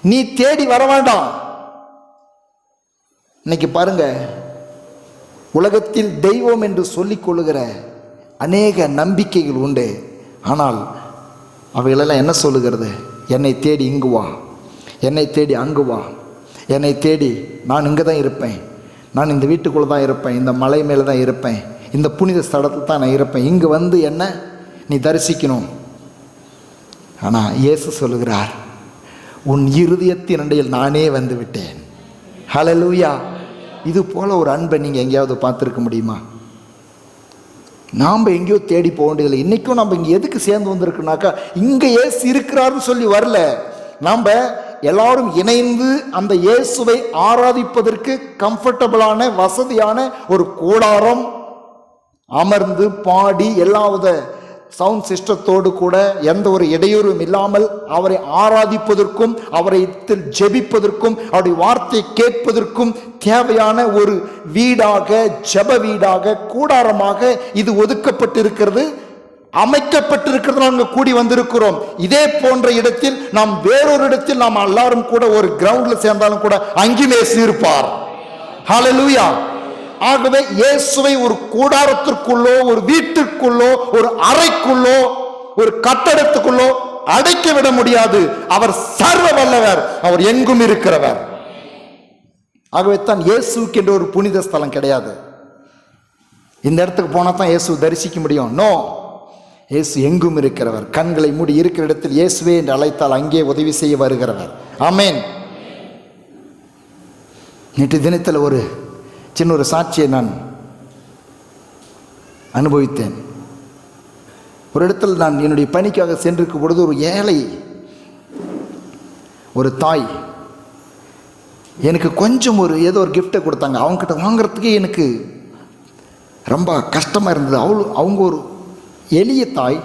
நீ தேடி வர வேண்டாம். இன்னைக்கு பாருங்க, உலகத்தில் தெய்வம் என்று சொல்லிக் கொள்ளுகிற அநேக நம்பிக்கைகள் உண்டு. ஆனால் அவைகளெல்லாம் என்ன சொல்லுகிறது? என்னை தேடி இங்கு வா, என்னை தேடி அங்கு வா, என்னை தேடி நான் இங்கே தான் இருப்பேன், நான் இந்த வீட்டுக்குள்ளே தான் இருப்பேன், இந்த மலை மேலே தான் இருப்பேன், இந்த புனித ஸ்தலத்தில் தான் நான் இருப்பேன், இங்கு வந்து என்ன நீ தரிசிக்கணும். ஆனால் இயேசு சொல்லுகிறார், உன் இருதயத்தின் அண்டையில் நானே வந்து விட்டேன். ஹல்லேலூயா. இது போல ஒரு அன்பை நீங்கள் எங்கேயாவது பார்த்துருக்க முடியுமா? நாம் எங்கேயோ தேடி போக வேண்டியதில்லை. இன்றைக்கும் நம்ம இங்கே எதுக்கு சேர்ந்து வந்திருக்குனாக்கா, இங்கே இயேசு இருக்கிறாருன்னு சொல்லி வரல. நாம் எல்லாரும் இணைந்து அந்த இயேசுவை ஆராதிப்பதற்கு கம்ஃபர்டபுளான வசதியான ஒரு கூடாரம், அமர்ந்து பாடி எல்லாவித சவுண்ட் சிஸ்டத்தோடு கூட எந்த ஒரு இடையூறும் இல்லாமல் அவரை ஆராதிப்பதற்கும் அவரை ஜெபிப்பதற்கும் அவருடைய வார்த்தையை கேட்பதற்கும் தேவையான ஒரு வீடாக, ஜெப வீடாக, கூடாரமாக இது ஒதுக்கப்பட்டிருக்கிறது, அமைக்கப்பட்டிருக்கிறது. நாங்கள் கூடி வந்திருக்கிறோம். இதே போன்ற இடத்தில் நாம் வேறொரு இடத்தில் நாம் எல்லாரும் கூட ஒரு கிரவுண்ட்ல சேர்ந்தாலும் கூட அங்கேயும் இயேசு இருப்பார். ஹல்லேலூயா. ஆகவே இயேசுவை ஒரு கூடாரத்திற்குள்ளோ, ஒரு வீட்டிற்குள்ளோ, ஒரு அறைக்குள்ளோ, ஒரு கட்டடத்துக்குள்ளோ அடைக்க விட முடியாது. அவர் சர்வ வல்லவர், அவர் எங்கும் இருக்கிறவர். ஆகவே தான் இயேசுக்கு என்ற ஒரு புனித ஸ்தலம் கிடையாது. இந்த இடத்துக்கு போனா தான் இயேசு தரிசிக்க முடியும். நோ, இயேசு எங்கும் இருக்கிறவர். கண்களை மூடி இருக்கிற இடத்தில் இயேசுவே என்று அழைத்தால் அங்கே உதவி செய்ய வருகிறவர். ஆமேன். நேற்று தினத்தில் ஒரு சின்ன ஒரு சாட்சியை நான் அனுபவித்தேன். ஒரு இடத்தில் நான் என்னுடைய பணிக்காக சென்றிருக்கும் பொழுது ஒரு ஏழை ஒரு தாய் எனக்கு கொஞ்சம் ஏதோ ஒரு கிஃப்டை கொடுத்தாங்க. அவங்ககிட்ட வாங்கிறதுக்கே எனக்கு ரொம்ப கஷ்டமாக இருந்தது. அவங்க ஒரு எளிய தாய்,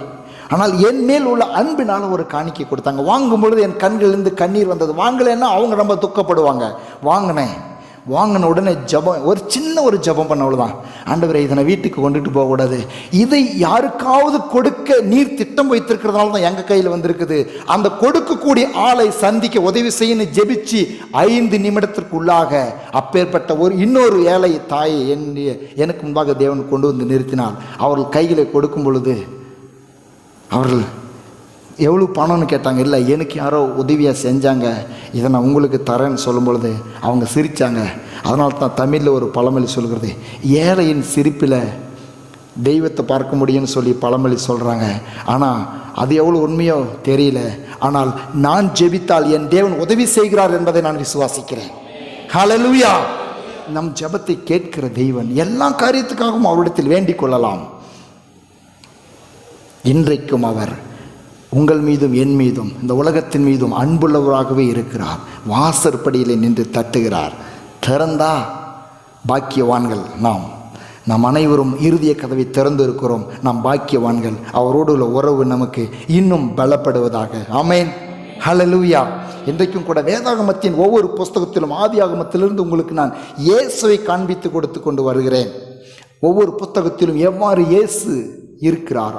ஆனால் என் மேல் உள்ள அன்பினால் ஒரு காணிக்கை கொடுத்தாங்க. வாங்கும் பொழுது என் கண்களிலிருந்து கண்ணீர் வந்தது. வாங்கலைன்னா அவங்க ரொம்ப துக்கப்படுவாங்க. வாங்கின உடனே ஜபம், ஒரு சின்ன ஒரு ஜபம் பண்ண அவ்வளோதான். ஆண்டவரே, இதை நான் வீட்டுக்கு கொண்டுட்டு போகக்கூடாது, இதை யாருக்காவது கொடுக்க நீர் திட்டம் வைத்திருக்கிறதுனால தான் எங்கள் கையில் வந்திருக்குது, அந்த கொடுக்கக்கூடிய ஆளை சந்திக்க உதவி செய்யணும் ஜெபிச்சு 5 நிமிடத்திற்குள்ளாக அப்பேற்பட்ட இன்னொரு ஏழை தாயை எனக்கு முன்பாக தேவன் கொண்டு வந்து நிறுத்தினார். அவர்கள் கைகளை கொடுக்கும் பொழுது அவர்கள் எவ்வளோ பணம்னு கேட்டாங்க. இல்லை, எனக்கு யாரோ உதவியாக செஞ்சாங்க, இதை நான் உங்களுக்கு தரேன்னு சொல்லும் பொழுது அவங்க சிரித்தாங்க. அதனால தான் தமிழில் ஒரு பழமொழி சொல்கிறது, ஏழையின் சிரிப்பில் தெய்வத்தை பார்க்க முடியும்னு சொல்லி பழமொழி சொல்கிறாங்க. ஆனால் அது எவ்வளோ உண்மையோ தெரியல. ஆனால் நான் ஜெபித்தால் என் தேவன் உதவி செய்கிறார் என்பதை நான் விசுவாசிக்கிறேன். ஹல்லேலூயா. நம் ஜெபத்தை கேட்கிற தெய்வன் எல்லா காரியத்துக்காகவும் அவரிடத்தில் வேண்டிக் கொள்ளலாம். இன்றைக்கும் அவர் உங்கள் மீதும் என் மீதும் இந்த உலகத்தின் மீதும் அன்புள்ளவராகவே இருக்கிறார். வாசற்படியிலே நின்று தட்டுகிறார். திறந்தா பாக்கியவான்கள் நாம் அனைவரும் இறுதிய கதவை திறந்து இருக்கிறோம். நாம் பாக்கியவான்கள். அவரோடு உள்ள உறவு நமக்கு இன்னும் பலப்படுவதாக. ஆமேன். ஹல்லேலூயா. இன்றைக்கும் கூட வேதாகமத்தின் ஒவ்வொரு புஸ்தகத்திலும் ஆதியாகமத்திலிருந்து உங்களுக்கு நான் இயேசுவை காண்பித்து கொடுத்து கொண்டு வருகிறேன். ஒவ்வொரு புத்தகத்திலும் எவ்வாறு இயேசு இருக்கிறார்.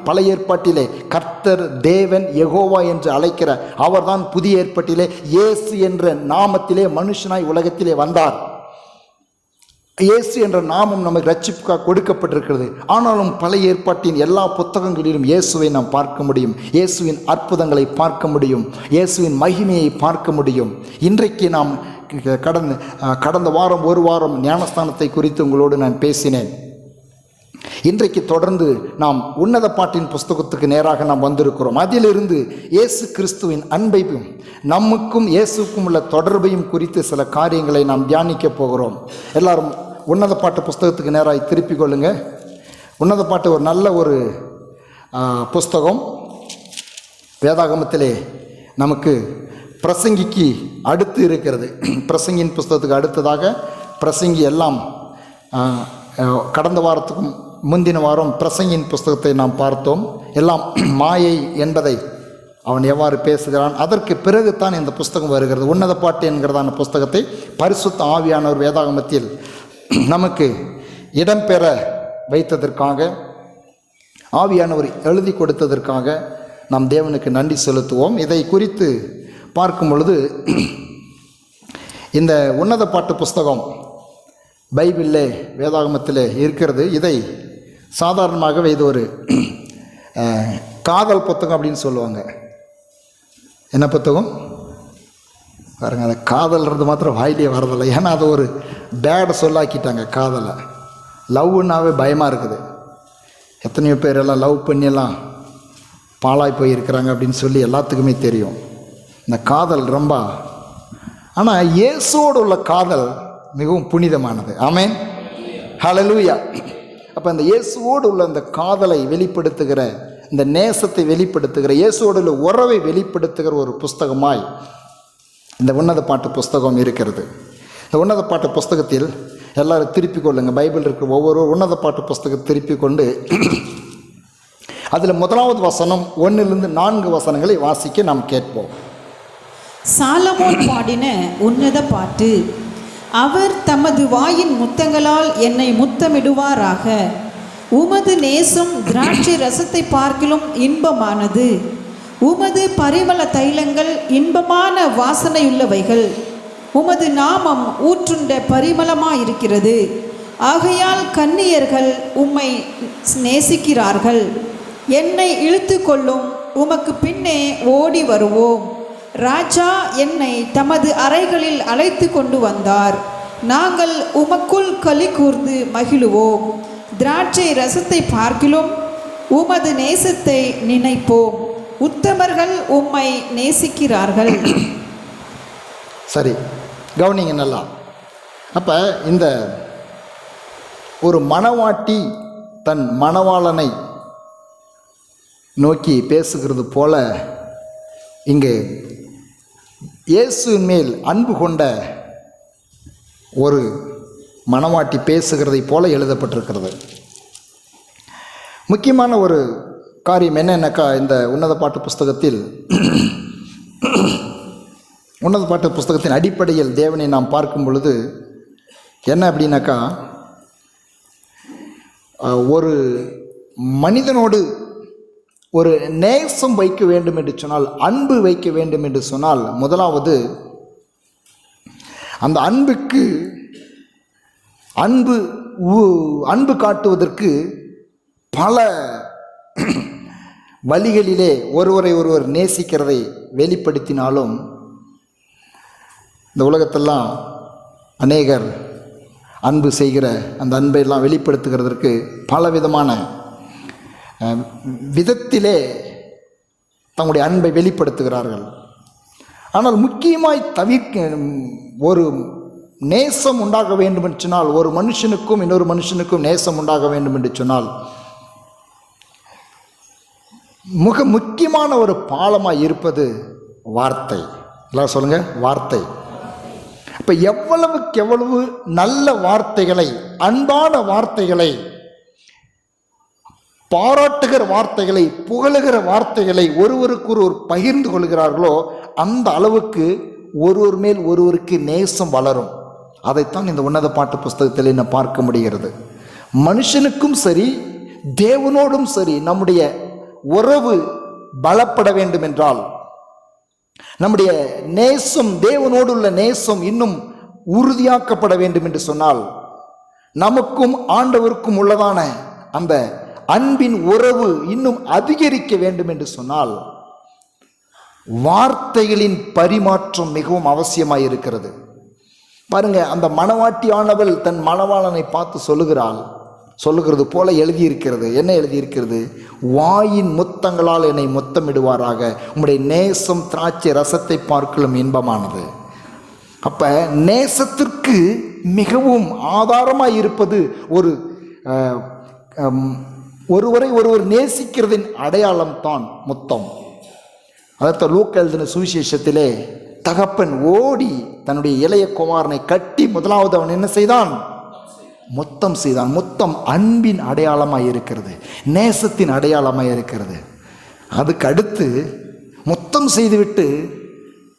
பழைய ஏற்பாட்டிலே கர்த்தர், தேவன், யெகோவா என்று அழைக்கிற அவர்தான் புதிய ஏற்பாட்டிலே இயேசு என்ற நாமத்திலே மனுஷனாய் உலகத்திலே வந்தார். இயேசு என்ற நாமம் நமக்கு ரட்சிப்புக்காக கொடுக்கப்பட்டிருக்கிறது. ஆனாலும் பழைய ஏற்பாட்டின் எல்லா புத்தகங்களிலும் இயேசுவை நாம் பார்க்க முடியும். இயேசுவின் அற்புதங்களை பார்க்க முடியும். இயேசுவின் மகிமையை பார்க்க முடியும். இன்றைக்கு நாம் கடந்த வாரம் ஒரு வாரம் ஞானஸ்தானத்தை குறித்து உங்களோடு நான் பேசினேன். இன்றைக்கு தொடர்ந்து நாம் உன்னத பாட்டின் புஸ்தகத்துக்கு நேராக நாம் வந்திருக்கிறோம். அதிலிருந்து இயேசு கிறிஸ்துவின் அன்பையும் நமக்கும் இயேசுக்கும் உள்ள தொடர்பையும் குறித்து சில காரியங்களை நாம் தியானிக்க போகிறோம். எல்லாரும் உன்னத பாட்டு புஸ்தகத்துக்கு நேராக திருப்பிக் கொள்ளுங்க. உன்னத பாட்டு ஒரு நல்ல ஒரு புஸ்தகம். வேதாகமத்திலே நமக்கு பிரசங்கிக்கு அடுத்து இருக்கிறது. பிரசங்கின் புஸ்தகத்துக்கு அடுத்ததாக பிரசங்கி எல்லாம் கடந்த வாரத்துக்கும் முந்தின வாரம் பிரசங்கின் புஸ்தகத்தை நாம் பார்த்தோம். எல்லாம் மாயை என்பதை அவன் எவ்வாறு பேசுகிறான். அதற்கு பிறகுதான் இந்த புஸ்தகம் வருகிறது. உன்னத பாட்டு என்கிறதான புஸ்தகத்தை பரிசுத்த ஆவியானவர் வேதாகமத்தில் நமக்கு இடம்பெற வைத்ததற்காக, ஆவியானவர் எழுதி கொடுத்ததற்காக நாம் தேவனுக்கு நன்றி செலுத்துவோம். இதை குறித்து பார்க்கும் பொழுது இந்த உன்னத பாட்டு புஸ்தகம் பைபிளில் வேதாகமத்தில் இருக்கிறது. இதை சாதாரணமாகவே இது ஒரு காதல் புத்தகம் அப்படின்னு சொல்லுவாங்க. என்ன புத்தகம் பாருங்க, அந்த காதல்ன்றது மாத்திரம் வாயிலே வரதில்லை. ஏன்னா அது ஒரு பேட் சொல்லாக்கிட்டாங்க. காதலை லவ்னாவே பயமாக இருக்குது. எத்தனையோ பேரெல்லாம் லவ் பண்ணியெல்லாம் பாழாய் போயிருக்கிறாங்க அப்படின்னு சொல்லி எல்லாத்துக்குமே தெரியும். இந்த காதல் ரொம்ப, ஆனால் இயேசுவோடு உள்ள காதல் மிகவும் புனிதமானது. ஆமென், ஹல்லேலூயா. அப்போ இந்த இயேசுவோடு உள்ள இந்த காதலை வெளிப்படுத்துகிற, இந்த நேசத்தை வெளிப்படுத்துகிற, இயேசுவோடு உள்ள உறவை வெளிப்படுத்துகிற ஒரு புஸ்தகமாய் இந்த உன்னத பாட்டு புஸ்தகம் இருக்கிறது. இந்த உன்னத பாட்டு புஸ்தகத்தில் எல்லாரும் திருப்பி கொள்ளுங்க. பைபிள் இருக்கிற ஒவ்வொரு உன்னத பாட்டு புஸ்தகத்தை திருப்பி கொண்டு அதில் முதலாவது வசனம் 1-4 வசனங்களை வாசிக்க நாம் கேட்போம். சாலமோன் பாடின உன்னத பாட்டு. அவர் தமது வாயின் முத்தங்களால் என்னை முத்தமிடுவாராக. உமது நேசம் திராட்சை ரசத்தை பார்க்கிலும் இன்பமானது. உமது பரிமள தைலங்கள் இன்பமான வாசனையுள்ளவைகள். உமது நாமம் ஊற்றுண்ட பரிமளமாயிருக்கிறது. ஆகையால் கன்னியர்கள் உம்மை நேசிக்கிறார்கள். என்னை இழுத்து கொள்ளும், உமக்கு பின்னே ஓடி வருவோம். ராஜா என்னை தமது அறைகளில் அழைத்து கொண்டு வந்தார். நாங்கள் உமக்குள் களி கூர்ந்து மகிழுவோம். திராட்சை ரசத்தை பார்க்கிலும் உமது நேசத்தை நினைப்போம். உத்தமர்கள் உம்மை நேசிக்கிறார்கள். சரி, கவனிங்க நல்லா. அப்போ இந்த ஒரு மணவாட்டி தன் மணவாளனை நோக்கி பேசுகிறது போல இங்கே இயேசுவின் மேல் அன்பு கொண்ட ஒரு மணவாட்டி பேசுகிறதை போல எழுதப்பட்டிருக்கிறது. முக்கியமான ஒரு காரியம் என்னென்னக்கா, இந்த உன்னத பாட்டு புஸ்தகத்தில் உன்னத பாட்டு புஸ்தகத்தின் அடிப்படையில் தேவனை நாம் பார்க்கும் பொழுது என்ன அப்படின்னாக்கா, ஒரு மனிதனோடு ஒரு நேசம் வைக்க வேண்டும் என்று சொன்னால், அன்பு வைக்க வேண்டும் என்று சொன்னால், முதலாவது அந்த அன்புக்கு அன்பு காட்டுவதற்கு பல வழிகளிலே ஒருவர் நேசிக்கிறதை வெளிப்படுத்தினாலும், இந்த உலகத்தெல்லாம் அநேகர் அன்பு செய்கிற அந்த அன்பையெல்லாம் வெளிப்படுத்துகிறதற்கு பலவிதமான விதத்திலே தங்களுடைய அன்பை வெளிப்படுத்துகிறார்கள். ஆனால் முக்கியமாய் ஒரு நேசம் உண்டாக வேண்டும் என்று சொன்னால், ஒரு மனுஷனுக்கும் இன்னொரு மனுஷனுக்கும் நேசம் உண்டாக வேண்டும் என்று சொன்னால், முக்கியமான ஒரு பாலமாய் இருப்பது வார்த்தை. எல்லாம் சொல்லுங்க, வார்த்தை. இப்போ எவ்வளவுக்கு எவ்வளவு நல்ல வார்த்தைகளை, அன்பான வார்த்தைகளை, பாராட்டுகிற வார்த்தைகளை, புகழுகிற வார்த்தைகளை ஒருவருக்கொருவர் பகிர்ந்து கொள்கிறார்களோ அந்த அளவுக்கு ஒருவர் மேல் ஒருவருக்கு நேசம் வளரும். அதைத்தான் இந்த உன்னத பாட்டு புஸ்தகத்தில் என்ன பார்க்க முடிகிறது. மனுஷனுக்கும் சரி தேவனோடும் சரி நம்முடைய உறவு பலப்பட வேண்டும் என்றால், நம்முடைய நேசம், தேவனோடு உள்ள நேசம் இன்னும் உறுதியாக்கப்பட வேண்டும் என்று சொன்னால், நமக்கும் ஆண்டவருக்கும் உள்ளதான அந்த அன்பின் உறவு இன்னும் அதிகரிக்க வேண்டும் என்று சொன்னால், வார்த்தைகளின் பரிமாற்றம் மிகவும் அவசியமாய் இருக்கிறது. பாருங்க, அந்த மணவாட்டியானவள் தன் மணவாளனை பார்த்து சொல்லுகிறது போல எழுதியிருக்கிறது. என்ன எழுதியிருக்கிறது? வாயின் முத்தங்களால் என்னை முத்தமிடுவாராக. உம்முடைய நேசம் திராட்சை ரசத்தை பார்க்கலும் இன்பமானது. அப்ப நேசத்திற்கு மிகவும் ஆதாரமாய் இருப்பது ஒருவரை ஒருவர் நேசிக்கிறதின் அடையாளம் தான் முத்தம். அதாவது லூக்கா எழுதின சுவிசேஷத்திலே தகப்பன் ஓடி தன்னுடைய இளைய குமாரனை கட்டி முதலாவது அவன் என்ன செய்தான்? முத்தம் செய்தான். முத்தம் அன்பின் அடையாளமாய் இருக்கிறது, நேசத்தின் அடையாளமாய் இருக்கிறது. அதுக்கு அடுத்து முத்தம் செய்துவிட்டு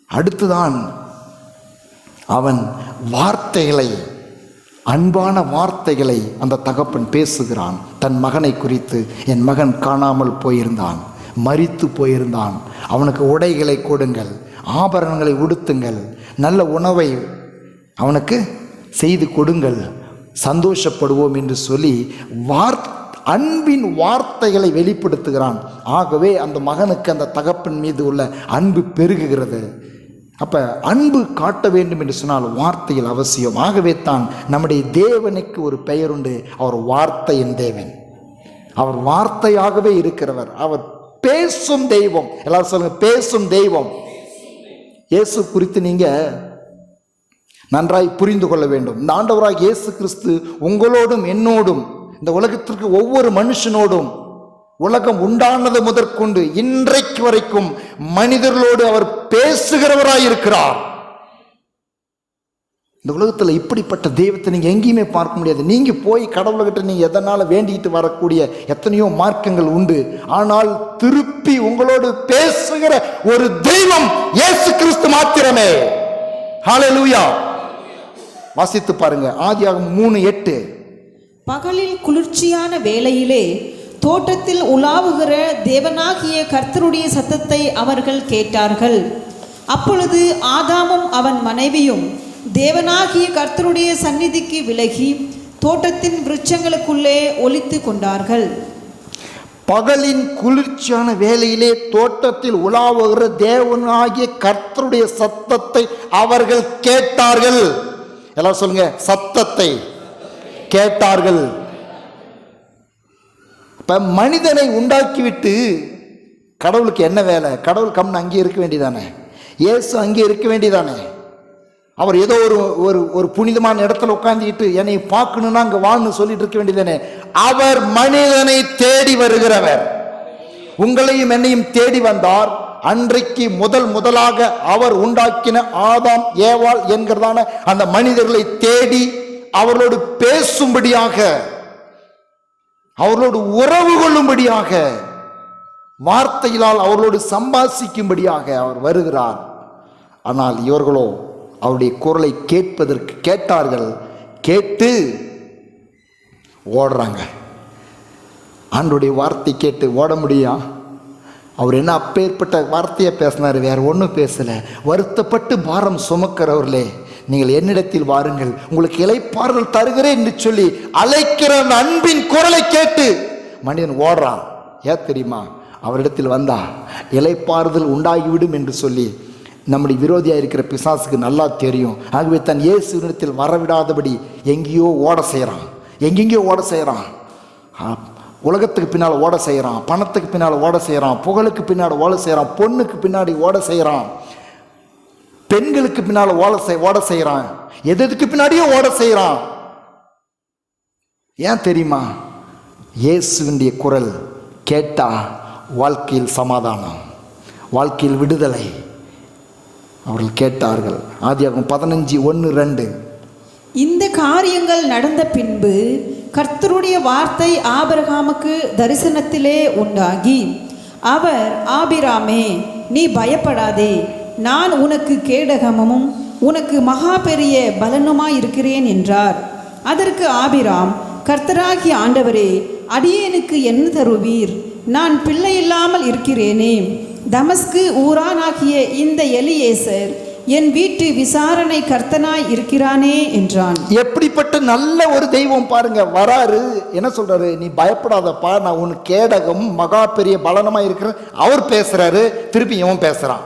அடுத்துதான் அவன் வார்த்தைகளை, அன்பான வார்த்தைகளை அந்த தகப்பன் பேசுகிறான். தன் மகனை குறித்து, என் மகன் காணாமல் போயிருந்தான், மரித்து போயிருந்தான், அவனுக்கு உடைகளை கொடுங்கள், ஆபரணங்களை உடுத்துங்கள், நல்ல உணவை அவனுக்கு செய்து கொடுங்கள், சந்தோஷப்படுவோம் என்று சொல்லி அன்பின் வார்த்தைகளை வெளிப்படுத்துகிறான். ஆகவே அந்த மகனுக்கு அந்த தகப்பன் மீது உள்ள அன்பு பெருகுகிறது. அப்போ அன்பு காட்ட வேண்டும் என்று சொன்னால் வார்த்தையில் அவசியம். ஆகவே தான் நம்முடைய தேவனுக்கு ஒரு பெயர் உண்டு, அவர் வார்த்தையின் தேவன். அவர் வார்த்தையாகவே இருக்கிறவர். அவர் பேசும் தெய்வம். எல்லாரும் சொல்லுங்க, பேசும் தெய்வம். இயேசு குறித்து நீங்கள் நன்றாய் புரிந்து கொள்ள வேண்டும். இந்த ஆண்டவராக இயேசு கிறிஸ்து உங்களோடும் என்னோடும் இந்த உலகத்திற்கு ஒவ்வொரு மனுஷனோடும் உலகம் உண்டானது முதற்கொண்டு இன்றைக்கு வரைக்கும் மனிதர்களோடு அவர் பேசுகிறவராய் இருக்கிறார். இந்த உலகத்தில் இப்படிப்பட்ட தெய்வத்தை நீங்கள் எங்கேயுமே பார்க்க முடியாது. நீங்கள் போய் கடவுள்கிட்ட நீங்கள் எதனால் வேண்டிக்கிட்டு வரக்கூடிய எத்தனையோ மார்க்கங்கள் உண்டு. ஆனால் திருப்பி உங்களோடு பேசுகிற ஒரு தெய்வம் இயேசு கிறிஸ்து மாத்திரமே. ஹல்லேலூயா. வாசித்து பாருங்க, ஆதியாகமம் 3:8. பகலில் குளிர்ச்சியான வேளையிலே தோட்டத்தில் உலாவுகிற தேவனாகிய கர்த்தருடைய சத்தத்தை அவர்கள் கேட்டார்கள். அப்பொழுது ஆதாமும் அவன் மனைவியும் தேவனாகிய கர்த்தருடைய சந்நிதிக்கு விலகி தோட்டத்தின் விருட்சங்களுக்குள்ளே ஒளித்து கொண்டார்கள். பகலின் குளிர்ச்சியான வேளையிலே தோட்டத்தில் உலாவுகிற தேவனாகிய கர்த்தருடைய சத்தத்தை அவர்கள் கேட்டார்கள். எல்லாம் சொல்லுங்க, சத்தத்தை கேட்டார்கள். இப்ப மனிதனை உண்டாக்கிவிட்டு கடவுளுக்கு என்ன வேலை? கடவுள் கம்னு அங்கே இருக்க வேண்டியதானே? இயேசு அங்கே இருக்க வேண்டியதானே? அவர் ஏதோ ஒரு புனிதமான இடத்துல உட்கார்ந்துக்கிட்டு என்னை பார்க்கணும்னா அங்கே வான்னு சொல்லிட்டு இருக்க வேண்டியதானே? அவர் மனிதனை தேடி வருகிறவர். உங்களையும் என்னையும் தேடி வந்தார். அன்றைக்கு முதலாக அவர் உண்டாக்கின ஆதாம் ஏவாள் என்கிறதான அந்த மனிதர்களை தேடி அவர்களோடு பேசும்படியாக, அவர்களோடு உறவு கொள்ளும்படியாக, வார்த்தையினால் அவர்களோடு சம்பாசிக்கும்படியாக அவர் வருகிறார். ஆனால் இவர்களோ அவருடைய குரலை கேட்டார்கள். கேட்டு ஓடுறாங்க. ஆண்டவருடைய வார்த்தை கேட்டு ஓட முடியும்? அவர் என்ன அப்பேற்பட்ட வார்த்தையை பேசினார்? வேற ஒன்றும் பேசலை. வருத்தப்பட்டு பாரம் சுமக்கிறவர்களே, நீங்கள் என்னிடத்தில் வாருங்கள், உங்களுக்கு இளைப்பாறுதல் தருகிறேன் என்று சொல்லி அழைக்கிற அந்த அன்பின் குரலை கேட்டு மனிதன் ஓடுறான். ஏன் தெரியுமா? அவரிடத்தில் வந்தா இளைப்பாறுதல் உண்டாகிவிடும் என்று சொல்லி நம்முடைய விரோதியாக இருக்கிற பிசாசுக்கு நல்லா தெரியும். ஆகவே தன் இயேசுவிடத்தில் வரவிடாதபடி எங்கேயோ ஓட செய்கிறான், எங்கெங்கேயோ ஓட செய்கிறான். உலகத்துக்கு பின்னால் ஓட செய்கிறான், பணத்துக்கு பின்னால் ஓட செய்கிறான், புகழுக்கு பின்னாடி ஓட செய்கிறான், பொண்ணுக்கு பின்னாடி ஓட செய்கிறான், பெண்களுக்கு பின்னால் ஓட செய்கிறான், எதுக்கு பின்னாடியோ ஓட செய்கிறான். ஏன் தெரியுமா? இயேசுவினுடைய குரல் கேட்டா வாழ்க்கையில் சமாதானம், வாழ்க்கையில் விடுதலை. அவர்கள் கேட்டார்கள். ஆதியாகமம் 15:1-2. இந்த காரியங்கள் நடந்த பின்பு கர்த்தருடைய வார்த்தை ஆபிரகாமுக்கு தரிசனத்திலே உண்டாகி, அவர், ஆபிராமே, நீ பயப்படாதே, நான் உனக்கு கேடகமும் உனக்கு மகா பெரிய பலனுமாய் இருக்கிறேன் என்றார். அதற்கு ஆபிராம், கர்த்தராகிய ஆண்டவரே, அடியேனுக்கு என்ன தருவீர்? நான் பிள்ளை இல்லாமல் இருக்கிறேனே. தமஸ்கு ஊரானாகிய இந்த எலியேசர் என் வீட்டு விசாரணை கர்த்தனாய் இருக்கிறானே என்றான். எப்படிப்பட்ட நல்ல ஒரு தெய்வம் பாருங்க. வராரு, என்ன சொல்றாரு? நீ பயப்படாதப்பா, நான் உன் கேடகம் மகா பெரிய பலனமா இருக்கிறேன். அவர் பேசுறாரு, திருப்பி இவன் பேசுறான்.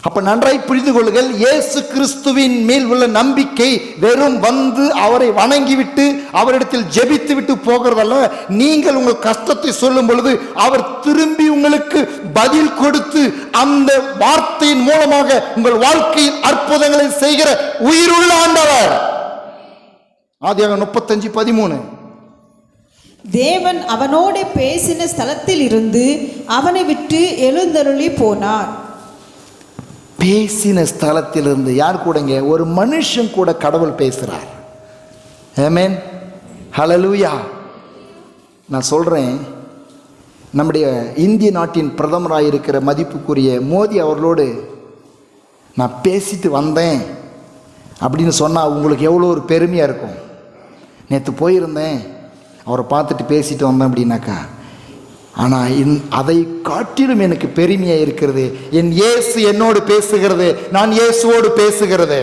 அப்ப நன்றாய் புரிந்து கொள்ளுங்கள், இயேசு கிறிஸ்துவின் மேல் உள்ள நம்பிக்கை வெறும் வந்து அவரை வணங்கிவிட்டு அவரிடத்தில் ஜெபித்து விட்டு போகிறதல்ல. நீங்கள் உங்கள் கஷ்டத்தை சொல்லும் பொழுது அவர் திரும்பி உங்களுக்கு பதில் கொடுத்து அந்த வார்த்தையின் மூலமாக உங்கள் வாழ்க்கையில் அற்புதங்களை செய்கிற உயிருள்ள ஆண்டவர். ஆதியாகமம் 35:13. தேவன் அவனோடு பேசின ஸ்தலத்தில் இருந்து அவனை விட்டு எழுந்தருளி போனார். பேசின ஸ்தலத்திலிருந்து யார் கூடங்க? ஒரு மனுஷன் கூட கடவுள் பேசுகிறார். ஆமென், ஹல்லேலூயா. நான் சொல்கிறேன், நம்முடைய இந்திய நாட்டின் பிரதமராக இருக்கிற மதிப்புக்குரிய மோடி அவர்களோடு நான் பேசிட்டு வந்தேன் அப்படின்னு சொன்னால் உங்களுக்கு எவ்வளோ ஒரு பெருமையாக இருக்கும். நேற்று போயிருந்தேன், அவரை பார்த்துட்டு பேசிட்டு வந்தேன் அப்படின்னாக்கா ஆனால் அதை காட்டிலும் எனக்கு பெருமையாக இருக்கிறது, என் இயேசு என்னோடு பேசுகிறது, நான் இயேசுவோடு பேசுகிறது.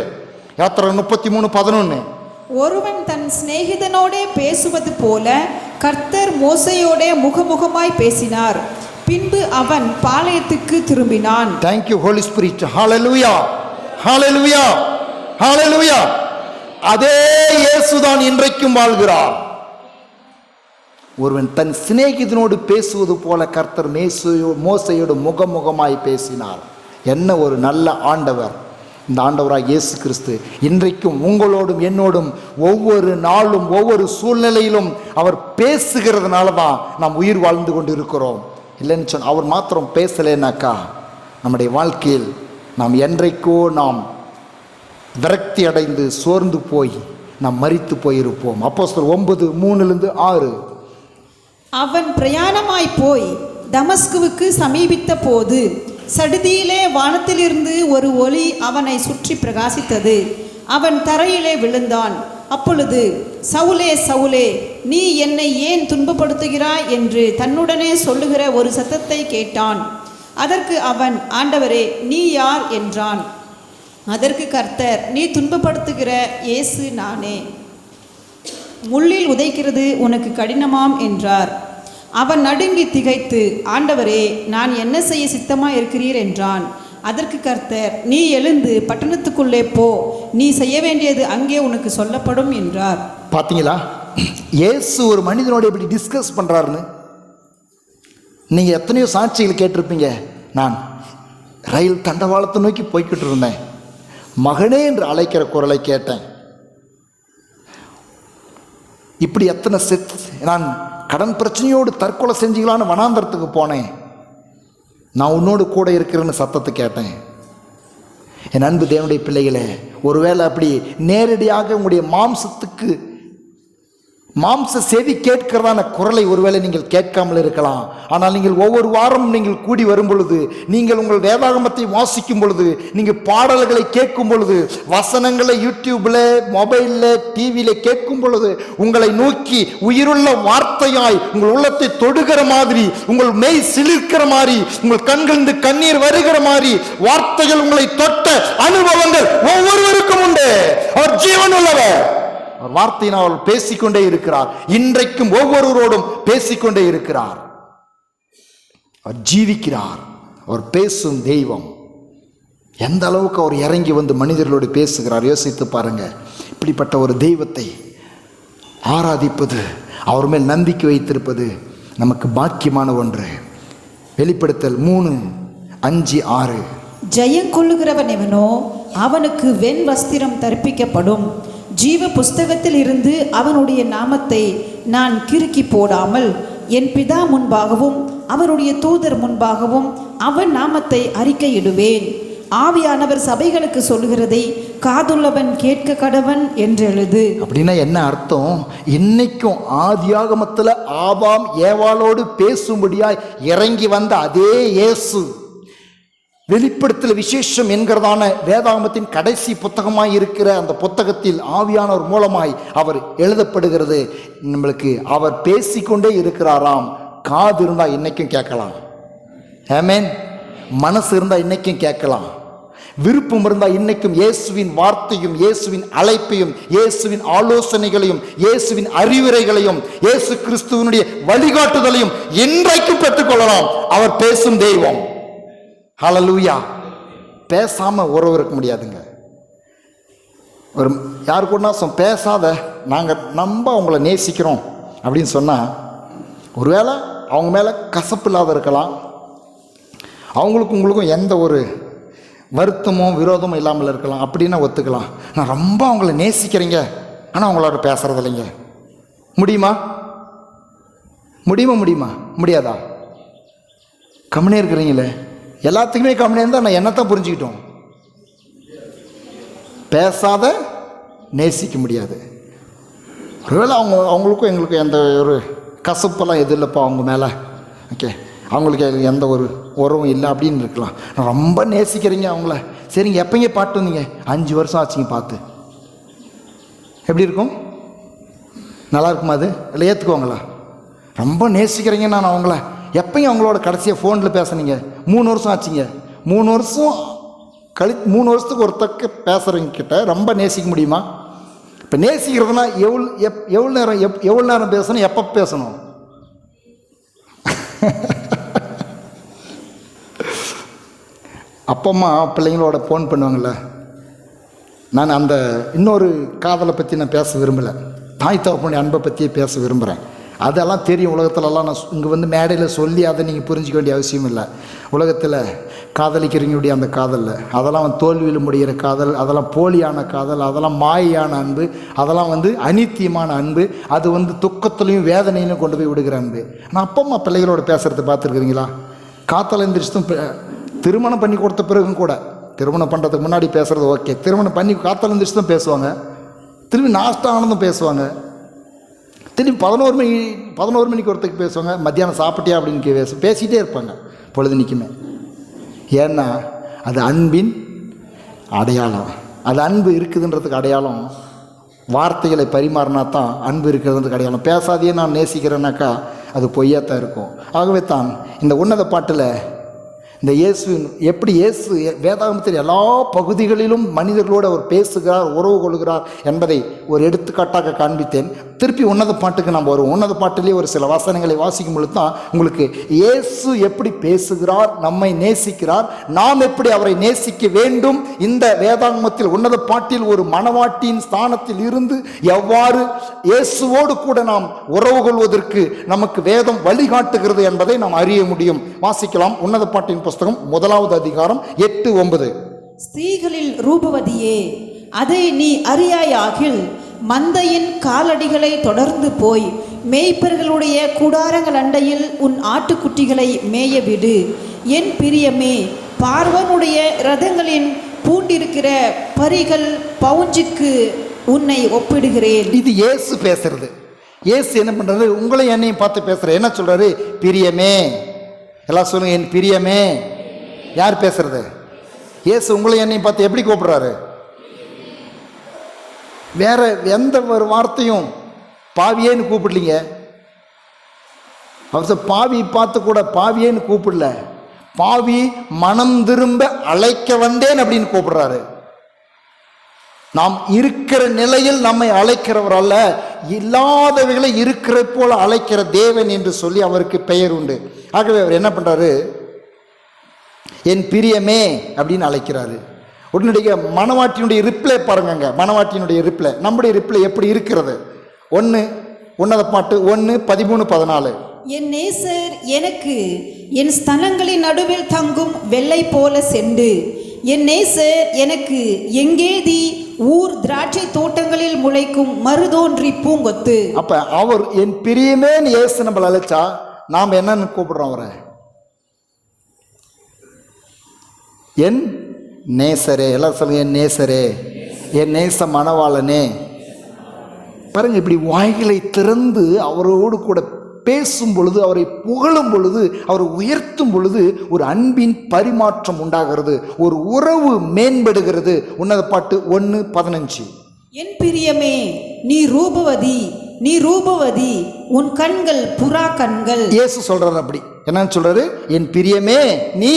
யாத்திரை 33:11. ஒருவன் தன் சிநேகிதனோடே பேசுவது போல கர்த்தர் மோசையோடே முகமுகமாய் பேசினார். பின்பு அவன் பாளையத்துக்கு திரும்பினான். Thank you Holy Spirit. Hallelujah. Hallelujah. Hallelujah. அதே இயேசுதான் இன்றைக்கும் வாழ்கிறார். ஒருவன் தன் சிநேகிதனோடு பேசுவது போல கர்த்தர் மோசையோடு முகமுகமாய் பேசினார். என்ன ஒரு நல்ல ஆண்டவர் இந்த ஆண்டவராக இயேசு கிறிஸ்து. இன்றைக்கும் உங்களோடும் என்னோடும் ஒவ்வொரு நாளும் ஒவ்வொரு சூழ்நிலையிலும் அவர் பேசுகிறதுனால தான் நாம் உயிர் வாழ்ந்து கொண்டு இருக்கிறோம். இல்லைன்னு சொன்ன அவர் மாத்திரம் பேசலைன்னாக்கா நம்முடைய வாழ்க்கையில் நாம் என்றைக்கோ நாம் விரக்தி அடைந்து சோர்ந்து போய் நாம் மரித்து போயிருப்போம். அப்போஸ்தலர் 9:3-6. அவன் பிரயாணமாய் போய் தமஸ்குவுக்கு சமீபித்த போது சடுதியிலே வானத்திலிருந்து ஒரு ஒளி அவனை சுற்றி பிரகாசித்தது. அவன் தரையிலே விழுந்தான். அப்பொழுது, சவுலே சவுலே, நீ என்னை ஏன் துன்பப்படுத்துகிறாய் என்று தன்னுடனே சொல்லுகிற ஒரு சத்தத்தை கேட்டான். அதற்கு அவன், ஆண்டவரே, நீ யார் என்றான். அதற்கு கர்த்தர், நீ துன்பப்படுத்துகிற இயேசு நானே. முள்ளில் உதைக்கிறது உனக்கு கடினமாம் என்றார். அவன் நடுங்கி திகைத்து, ஆண்டவரே, நான் என்ன செய்ய சித்தமாக இருக்கிறீர் என்றான். அதற்கு கர்த்தர், நீ எழுந்து பட்டணத்துக்குள்ளே போ, நீ செய்ய வேண்டியது அங்கே உனக்கு சொல்லப்படும் என்றார். பார்த்தீங்களா, இயேசு ஒரு மனிதனோட எப்படி டிஸ்கஸ் பண்ணுறாருன்னு. நீங்கள் எத்தனையோ சாட்சிகள் கேட்டிருப்பீங்க. நான் ரயில் தண்டவாளத்தை நோக்கி போய்கிட்டு இருந்தேன், மகனே என்று அழைக்கிற குரலை கேட்டேன். இப்படி எத்தனை நான் கடன் பிரச்சனையோடு தற்கொலை செஞ்சுக்கலான்னு வனாந்தரத்துக்கு போனேன், நான் உன்னோடு கூட இருக்கிறேன்னு சத்தத்தை கேட்டேன். என் அன்பு தேவனுடைய பிள்ளைகளே, ஒருவேளை அப்படி நேரடியாக உங்களுடைய மாம்ச செவி கேட்கிறதான குரலை ஒருவேளை நீங்கள் கேட்காமல் இருக்கலாம். ஆனால் நீங்கள் ஒவ்வொரு வாரமும் நீங்கள் கூடி வரும் பொழுது, நீங்கள் உங்கள் வேதாகமத்தை வாசிக்கும் பொழுது, நீங்கள் பாடல்களை கேட்கும் பொழுது, வசனங்களை யூடியூப்ல மொபைலில் டிவியில் கேட்கும் பொழுது, உங்களை நோக்கி உயிருள்ள வார்த்தையாய் உங்கள் உள்ளத்தை தொடுகிற மாதிரி, உங்கள் மெய் சிலிர்க்கிற மாதிரி, உங்கள் கண்களிலிருந்து கண்ணீர் வருகிற மாதிரி வார்த்தைகள் உங்களை தொட்ட அனுபவங்கள் ஒவ்வொருவருக்கும் உண்டு. அவர் ஜீவன் உள்ளவர். அவர் வார்த்தையினால் அவர் பேசிக்கொண்டே இருக்கிறார். இன்றைக்கும் ஒவ்வொருவரோடும் பேசிக்கொண்டே இருக்கிறார். அவர் ஜீவிக்கிறார். அவர் பேசும் தெய்வம். எந்த அளவுக்கு அவர் இறங்கி வந்து மனிதர்களோடு பேசுகிறார் யோசித்து பாருங்க. இப்படிப்பட்ட ஒரு தெய்வத்தை ஆராதிப்பது, அவர் மேல் நம்பிக்கை வைத்திருப்பது நமக்கு பாக்கியமான ஒன்று. வெளிப்படுத்தல் 3:5-6. ஜெயம் கொள்ளுகிறவன் எவனோ அவனுக்கு வெண் வஸ்திரம் தரிப்பிக்கப்படும். ஜீவ புஸ்தகத்தில் இருந்து அவனுடைய நாமத்தை நான் கிறுக்கி போடாமல் என் பிதா முன்பாகவும் அவருடைய தூதர் முன்பாகவும் அவன் நாமத்தை அறிக்கையிடுவேன். ஆவியானவர் சபைகளுக்கு சொல்லுகிறதை காதுள்ளவன் கேட்க கடவன் என்று எழுது. அப்படின்னா என்ன அர்த்தம்? இன்னைக்கும் ஆதியாகமத்தில் ஆபாம் ஏவாளோடு பேசும்படியாய் இறங்கி வந்த அதே இயேசு வெளிப்படுத்தல் விசேஷம் என்கிறதான வேதாகமத்தின் கடைசி புத்தகமாய் இருக்கிற அந்த புத்தகத்தில் ஆவியானவர் மூலமாய் அவர் எழுதப்படுகிறது. நம்மளுக்கு அவர் பேசிக்கொண்டே இருக்கிறாராம். காது இருந்தால் இன்னைக்கும் கேட்கலாம். ஆமென். மனசு இருந்தால் இன்னைக்கும் கேட்கலாம். விருப்பம் இருந்தால் இன்னைக்கும் இயேசுவின் வார்த்தையும் இயேசுவின் அழைப்பையும் இயேசுவின் ஆலோசனைகளையும் இயேசுவின் அறிவுரைகளையும் இயேசு கிறிஸ்துவனுடைய வழிகாட்டுதலையும் இன்றைக்கும் பெற்றுக்கொள்ளலாம். அவர் பேசும் தெய்வம். ஹல்லேலூயா. பேசாம உறவு இருக்க முடியாதுங்க. ஒரு யாரு கூட பேசாத, நாங்கள் நம்ம அவங்கள நேசிக்கிறோம் அப்படின்னு சொன்னால், ஒருவேளை அவங்க மேலே கசப்பு இல்லாத இருக்கலாம், அவங்களுக்கும் உங்களுக்கும் எந்த ஒரு வருத்தமோ விரோதமும் இல்லாமல் இருக்கலாம். அப்படின்னா ஒத்துக்கலாம். நான் ரொம்ப அவங்கள நேசிக்கிறீங்க, ஆனால் அவங்களோட பேசுறது இல்லைங்க. முடியுமா? முடியாதா? கம்முனே இருக்கிறீங்களே. எல்லாத்துக்குமே கம்முனே இருந்தால் நான் என்னத்தான் புரிஞ்சுக்கிட்டோம்? பேசாத நேசிக்க முடியாது. ஒருவேளை அவங்களுக்கும் எங்களுக்கும் எந்த ஒரு கசப்பெல்லாம் எது இல்லைப்பா அவங்க மேலே, ஓகே, அவங்களுக்கு எந்த ஒரு உறவும் இல்லை அப்படின்னு இருக்கலாம். நான் ரொம்ப நேசிக்கிறீங்க அவங்கள. சரிங்க, எப்போங்க பாட்டு வந்தீங்க? 5 வருஷம் ஆச்சுங்க பார்த்து. எப்படி இருக்கும்? நல்லா இருக்குமா? அது இல்லை ஏற்றுக்குவாங்களா? ரொம்ப நேசிக்கிறீங்க நான் அவங்கள, எப்பயும் அவங்களோட கடைசியாக ஃபோனில் பேசுனீங்க? 3 வருஷம் ஆச்சுங்க. 3 வருஷம் 3 வருஷத்துக்கு ஒருத்தக்க பேசுகிறவங்க கிட்ட ரொம்ப நேசிக்க முடியுமா? இப்போ நேசிக்கிறதுனா எவ்வளோ நேரம் பேசணும், எப்போ பேசணும்? அப்பம்மா பிள்ளைங்களோட ஃபோன் பண்ணுவாங்கள்ல. நான் அந்த இன்னொரு காதலை பற்றி நான் பேச விரும்பலை, தாய் தகப்பனுடைய அன்பை பற்றியே பேச விரும்புகிறேன். அதெல்லாம் தெரியும் உலகத்துலலாம். நான் இங்கே வந்து மேடையில் சொல்லி அதை நீங்கள் புரிஞ்சிக்க வேண்டிய அவசியம் இல்லை. உலகத்தில் காதலிக்கிறவங்களுடைய அந்த காதலில் அதெல்லாம் தோல்வியில் முடிகிற காதல், அதெல்லாம் போலியான காதல், அதெல்லாம் மாயான அன்பு, அதெல்லாம் வந்து அனித்தியமான அன்பு, அது வந்து துக்கத்துலையும் வேதனையிலும் கொண்டு போய் விடுகிற அன்பு. ஆனால் அப்பம்மா பிள்ளைகளோட பேசுகிறத பார்த்துருக்குறீங்களா? காத்தல் எந்திரிச்சும் திருமணம் பண்ணி கொடுத்த பிறகும் கூட, திருமணம் பண்ணுறதுக்கு முன்னாடி பேசுகிறது ஓகே, திருமணம் பண்ணி காத்தல் எந்திரிச்சு தான் பேசுவாங்க, திரும்பி நாஸ்டா ஆனதும் பேசுவாங்க, திரும்பி 11 மணிக்கு ஒருத்தருக்கு பேசுவாங்க, மத்தியானம் சாப்பிட்டியா அப்படின்னு பேசிகிட்டே இருப்பாங்க பொழுதுனிக்குமே. ஏன்னா அது அன்பின் அடையாளம். அது அன்பு இருக்குதுன்றதுக்கு அடையாளம் வார்த்தைகளை பரிமாறினா தான் அன்பு இருக்கிறதுக்கு அடையாளம். பேசாதையே நான் நேசிக்கிறேன்னாக்கா அது பொய்யாத்தான் இருக்கும். ஆகவே தான் இந்த உன்னத பாட்டில் இந்த இயேசு எப்படி வேதாகமத்தில் எல்லா பகுதிகளிலும் மனிதர்களோடு அவர் பேசுகிறார், உறவு கொள்கிறார் என்பதை ஒரு எடுத்துக்காட்டாக காண்பித்தேன். திருப்பி உன்னத பாட்டுக்கு நாம் வருவோம். உன்னத பாட்டிலே ஒரு சில வசனங்களை வாசிக்கும் பொழுது தான் உங்களுக்கு இயேசு எப்படி பேசுகிறார், நம்மை நேசிக்கிறார், நாம் எப்படி அவரை நேசிக்க வேண்டும், இந்த வேதாகமத்தில் உன்னத பாட்டில் ஒரு மணவாட்டியின் ஸ்தானத்தில் இருந்து எவ்வாறு இயேசுவோடு கூட நாம் உறவு கொள்வதற்கு நமக்கு வேதம் வழிகாட்டுகிறது என்பதை நாம் அறிய முடியும். வாசிக்கலாம். உன்னத பாட்டின் புஸ்தகம் 1வது அதிகாரம் 8-9. ஸ்திரீகளில் ரூபவதியே, அதை நீ அறியாயாகில் மந்தையின் காலடிகளை தொடர்ந்து போய் மேய்ப்பர்களுடைய கூடாரங்கள் அண்டையில் உன் ஆட்டுக்குட்டிகளை மேய விடு. என் பிரியமே, பார்வனுடைய ரதங்களின் பூண்டிருக்கிற பரிகள் பவுஞ்சுக்கு உன்னை ஒப்பிடுகிறேன். இது இயேசு பேசுறது. இயேசு என்ன பண்றாரு? உங்களை என்னையும் பார்த்து பேசுற. என்ன சொல்றாரு? பிரியமே. எல்லாம் சொல்லுங்க, என் பிரியமே. யார் பேசுறது? இயேசு உங்களை என்னையும் பார்த்து எப்படி கூப்பிடுறாரு? வேற எந்த ஒரு வார்த்தையும் பாவியேன்னு கூப்பிடலீங்க. அவர் பாவி பார்த்து கூட பாவியேன்னு கூப்பிடல, பாவி மனம் திரும்ப அழைக்க வந்தேன் அப்படின்னு கூப்பிடுறாரு. நாம் இருக்கிற நிலையில் நம்மை அழைக்கிறவர் அல்ல, இல்லாதவைகளை இருக்கிற போல அழைக்கிற தேவன் என்று சொல்லி அவருக்கு பெயர் உண்டு. ஆகவே அவர் என்ன பண்றாரு? என் பிரியமே அப்படின்னு அழைக்கிறாரு. உடனடியாக மணவாட்டியினுடைய ரிப்ளை பாருங்க. மணவாட்டியினுடைய ரிப்ளை, நம்முடைய ரிப்ளை எப்படி இருக்கிறது? உன்னத பாட்டு 1:13-14. என் நேசர் எனக்கு என் ஸ்தலங்களின் நடுவில் தங்கும் வெள்ளை போல சென்று, என் நேசர் எனக்கு எங்கேதி ஊர் திராட்சை தோட்டங்களில் முளைக்கும் மருதோன்றி பூங்கொத்து. அப்ப அவர் என் பிரியமே இயேசு நம்மள அழைச்சா நாம் என்னன்னு கூப்பிடுறோம் அவரை? என் நேசரே. எல்லாம் சொல்லுங்க, என் நேசரே, என் நேச மணவாளனே. பாருங்க, இப்படி வாய்களை திறந்து அவரோடு கூட பேசும் பொழுது, அவரை புகழும் பொழுது, அவரை உயர்த்தும் பொழுது ஒரு அன்பின் பரிமாற்றம் உண்டாகிறது, ஒரு உறவு மேம்படுகிறது. உன்னத பாட்டு 1:15. என் பிரியமே, நீ ரூபவதி, நீ ரூபவதி, உன் கண்கள் புறா கண்கள். இயேசு சொல்றாரு. அப்படி என்னன்னு சொல்றாரு? என் பிரியமே நீ.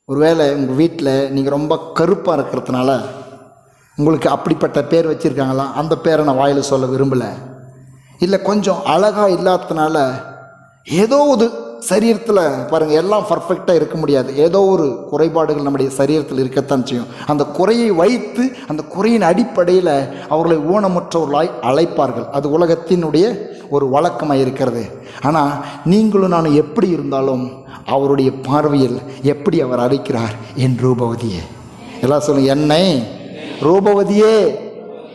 ஒருவேளை உங்கள் வீட்டில் நீங்கள் ரொம்ப கருப்பாக இருக்கிறதுனால உங்களுக்கு அப்படிப்பட்ட பேர் வச்சுருக்காங்களா? அந்த பேரை நான் வாயில் சொல்ல விரும்பலை. இல்லை கொஞ்சம் அழகாக இல்லாததுனால ஏதோ ஒரு சரீரத்தில் பாருங்கள், எல்லாம் பர்ஃபெக்டாக இருக்க முடியாது, ஏதோ ஒரு குறைபாடுகள் நம்முடைய சரீரத்தில் இருக்கத்தான் செய்யும். அந்த குறையை வைத்து அந்த குறையின் அடிப்படையில் அவர்களை ஊனமுற்றவர்களாய் அழைப்பார்கள். அது உலகத்தினுடைய ஒரு வழக்கமாக இருக்கிறது. ஆனால் நீங்களும் நான் எப்படி இருந்தாலும் அவருடைய பார்வையில் எப்படி அவர் அழைக்கிறார்? என் ரூபவதியே. எல்லாம் சொல்லுங்க, என்னை ரூபவதியே,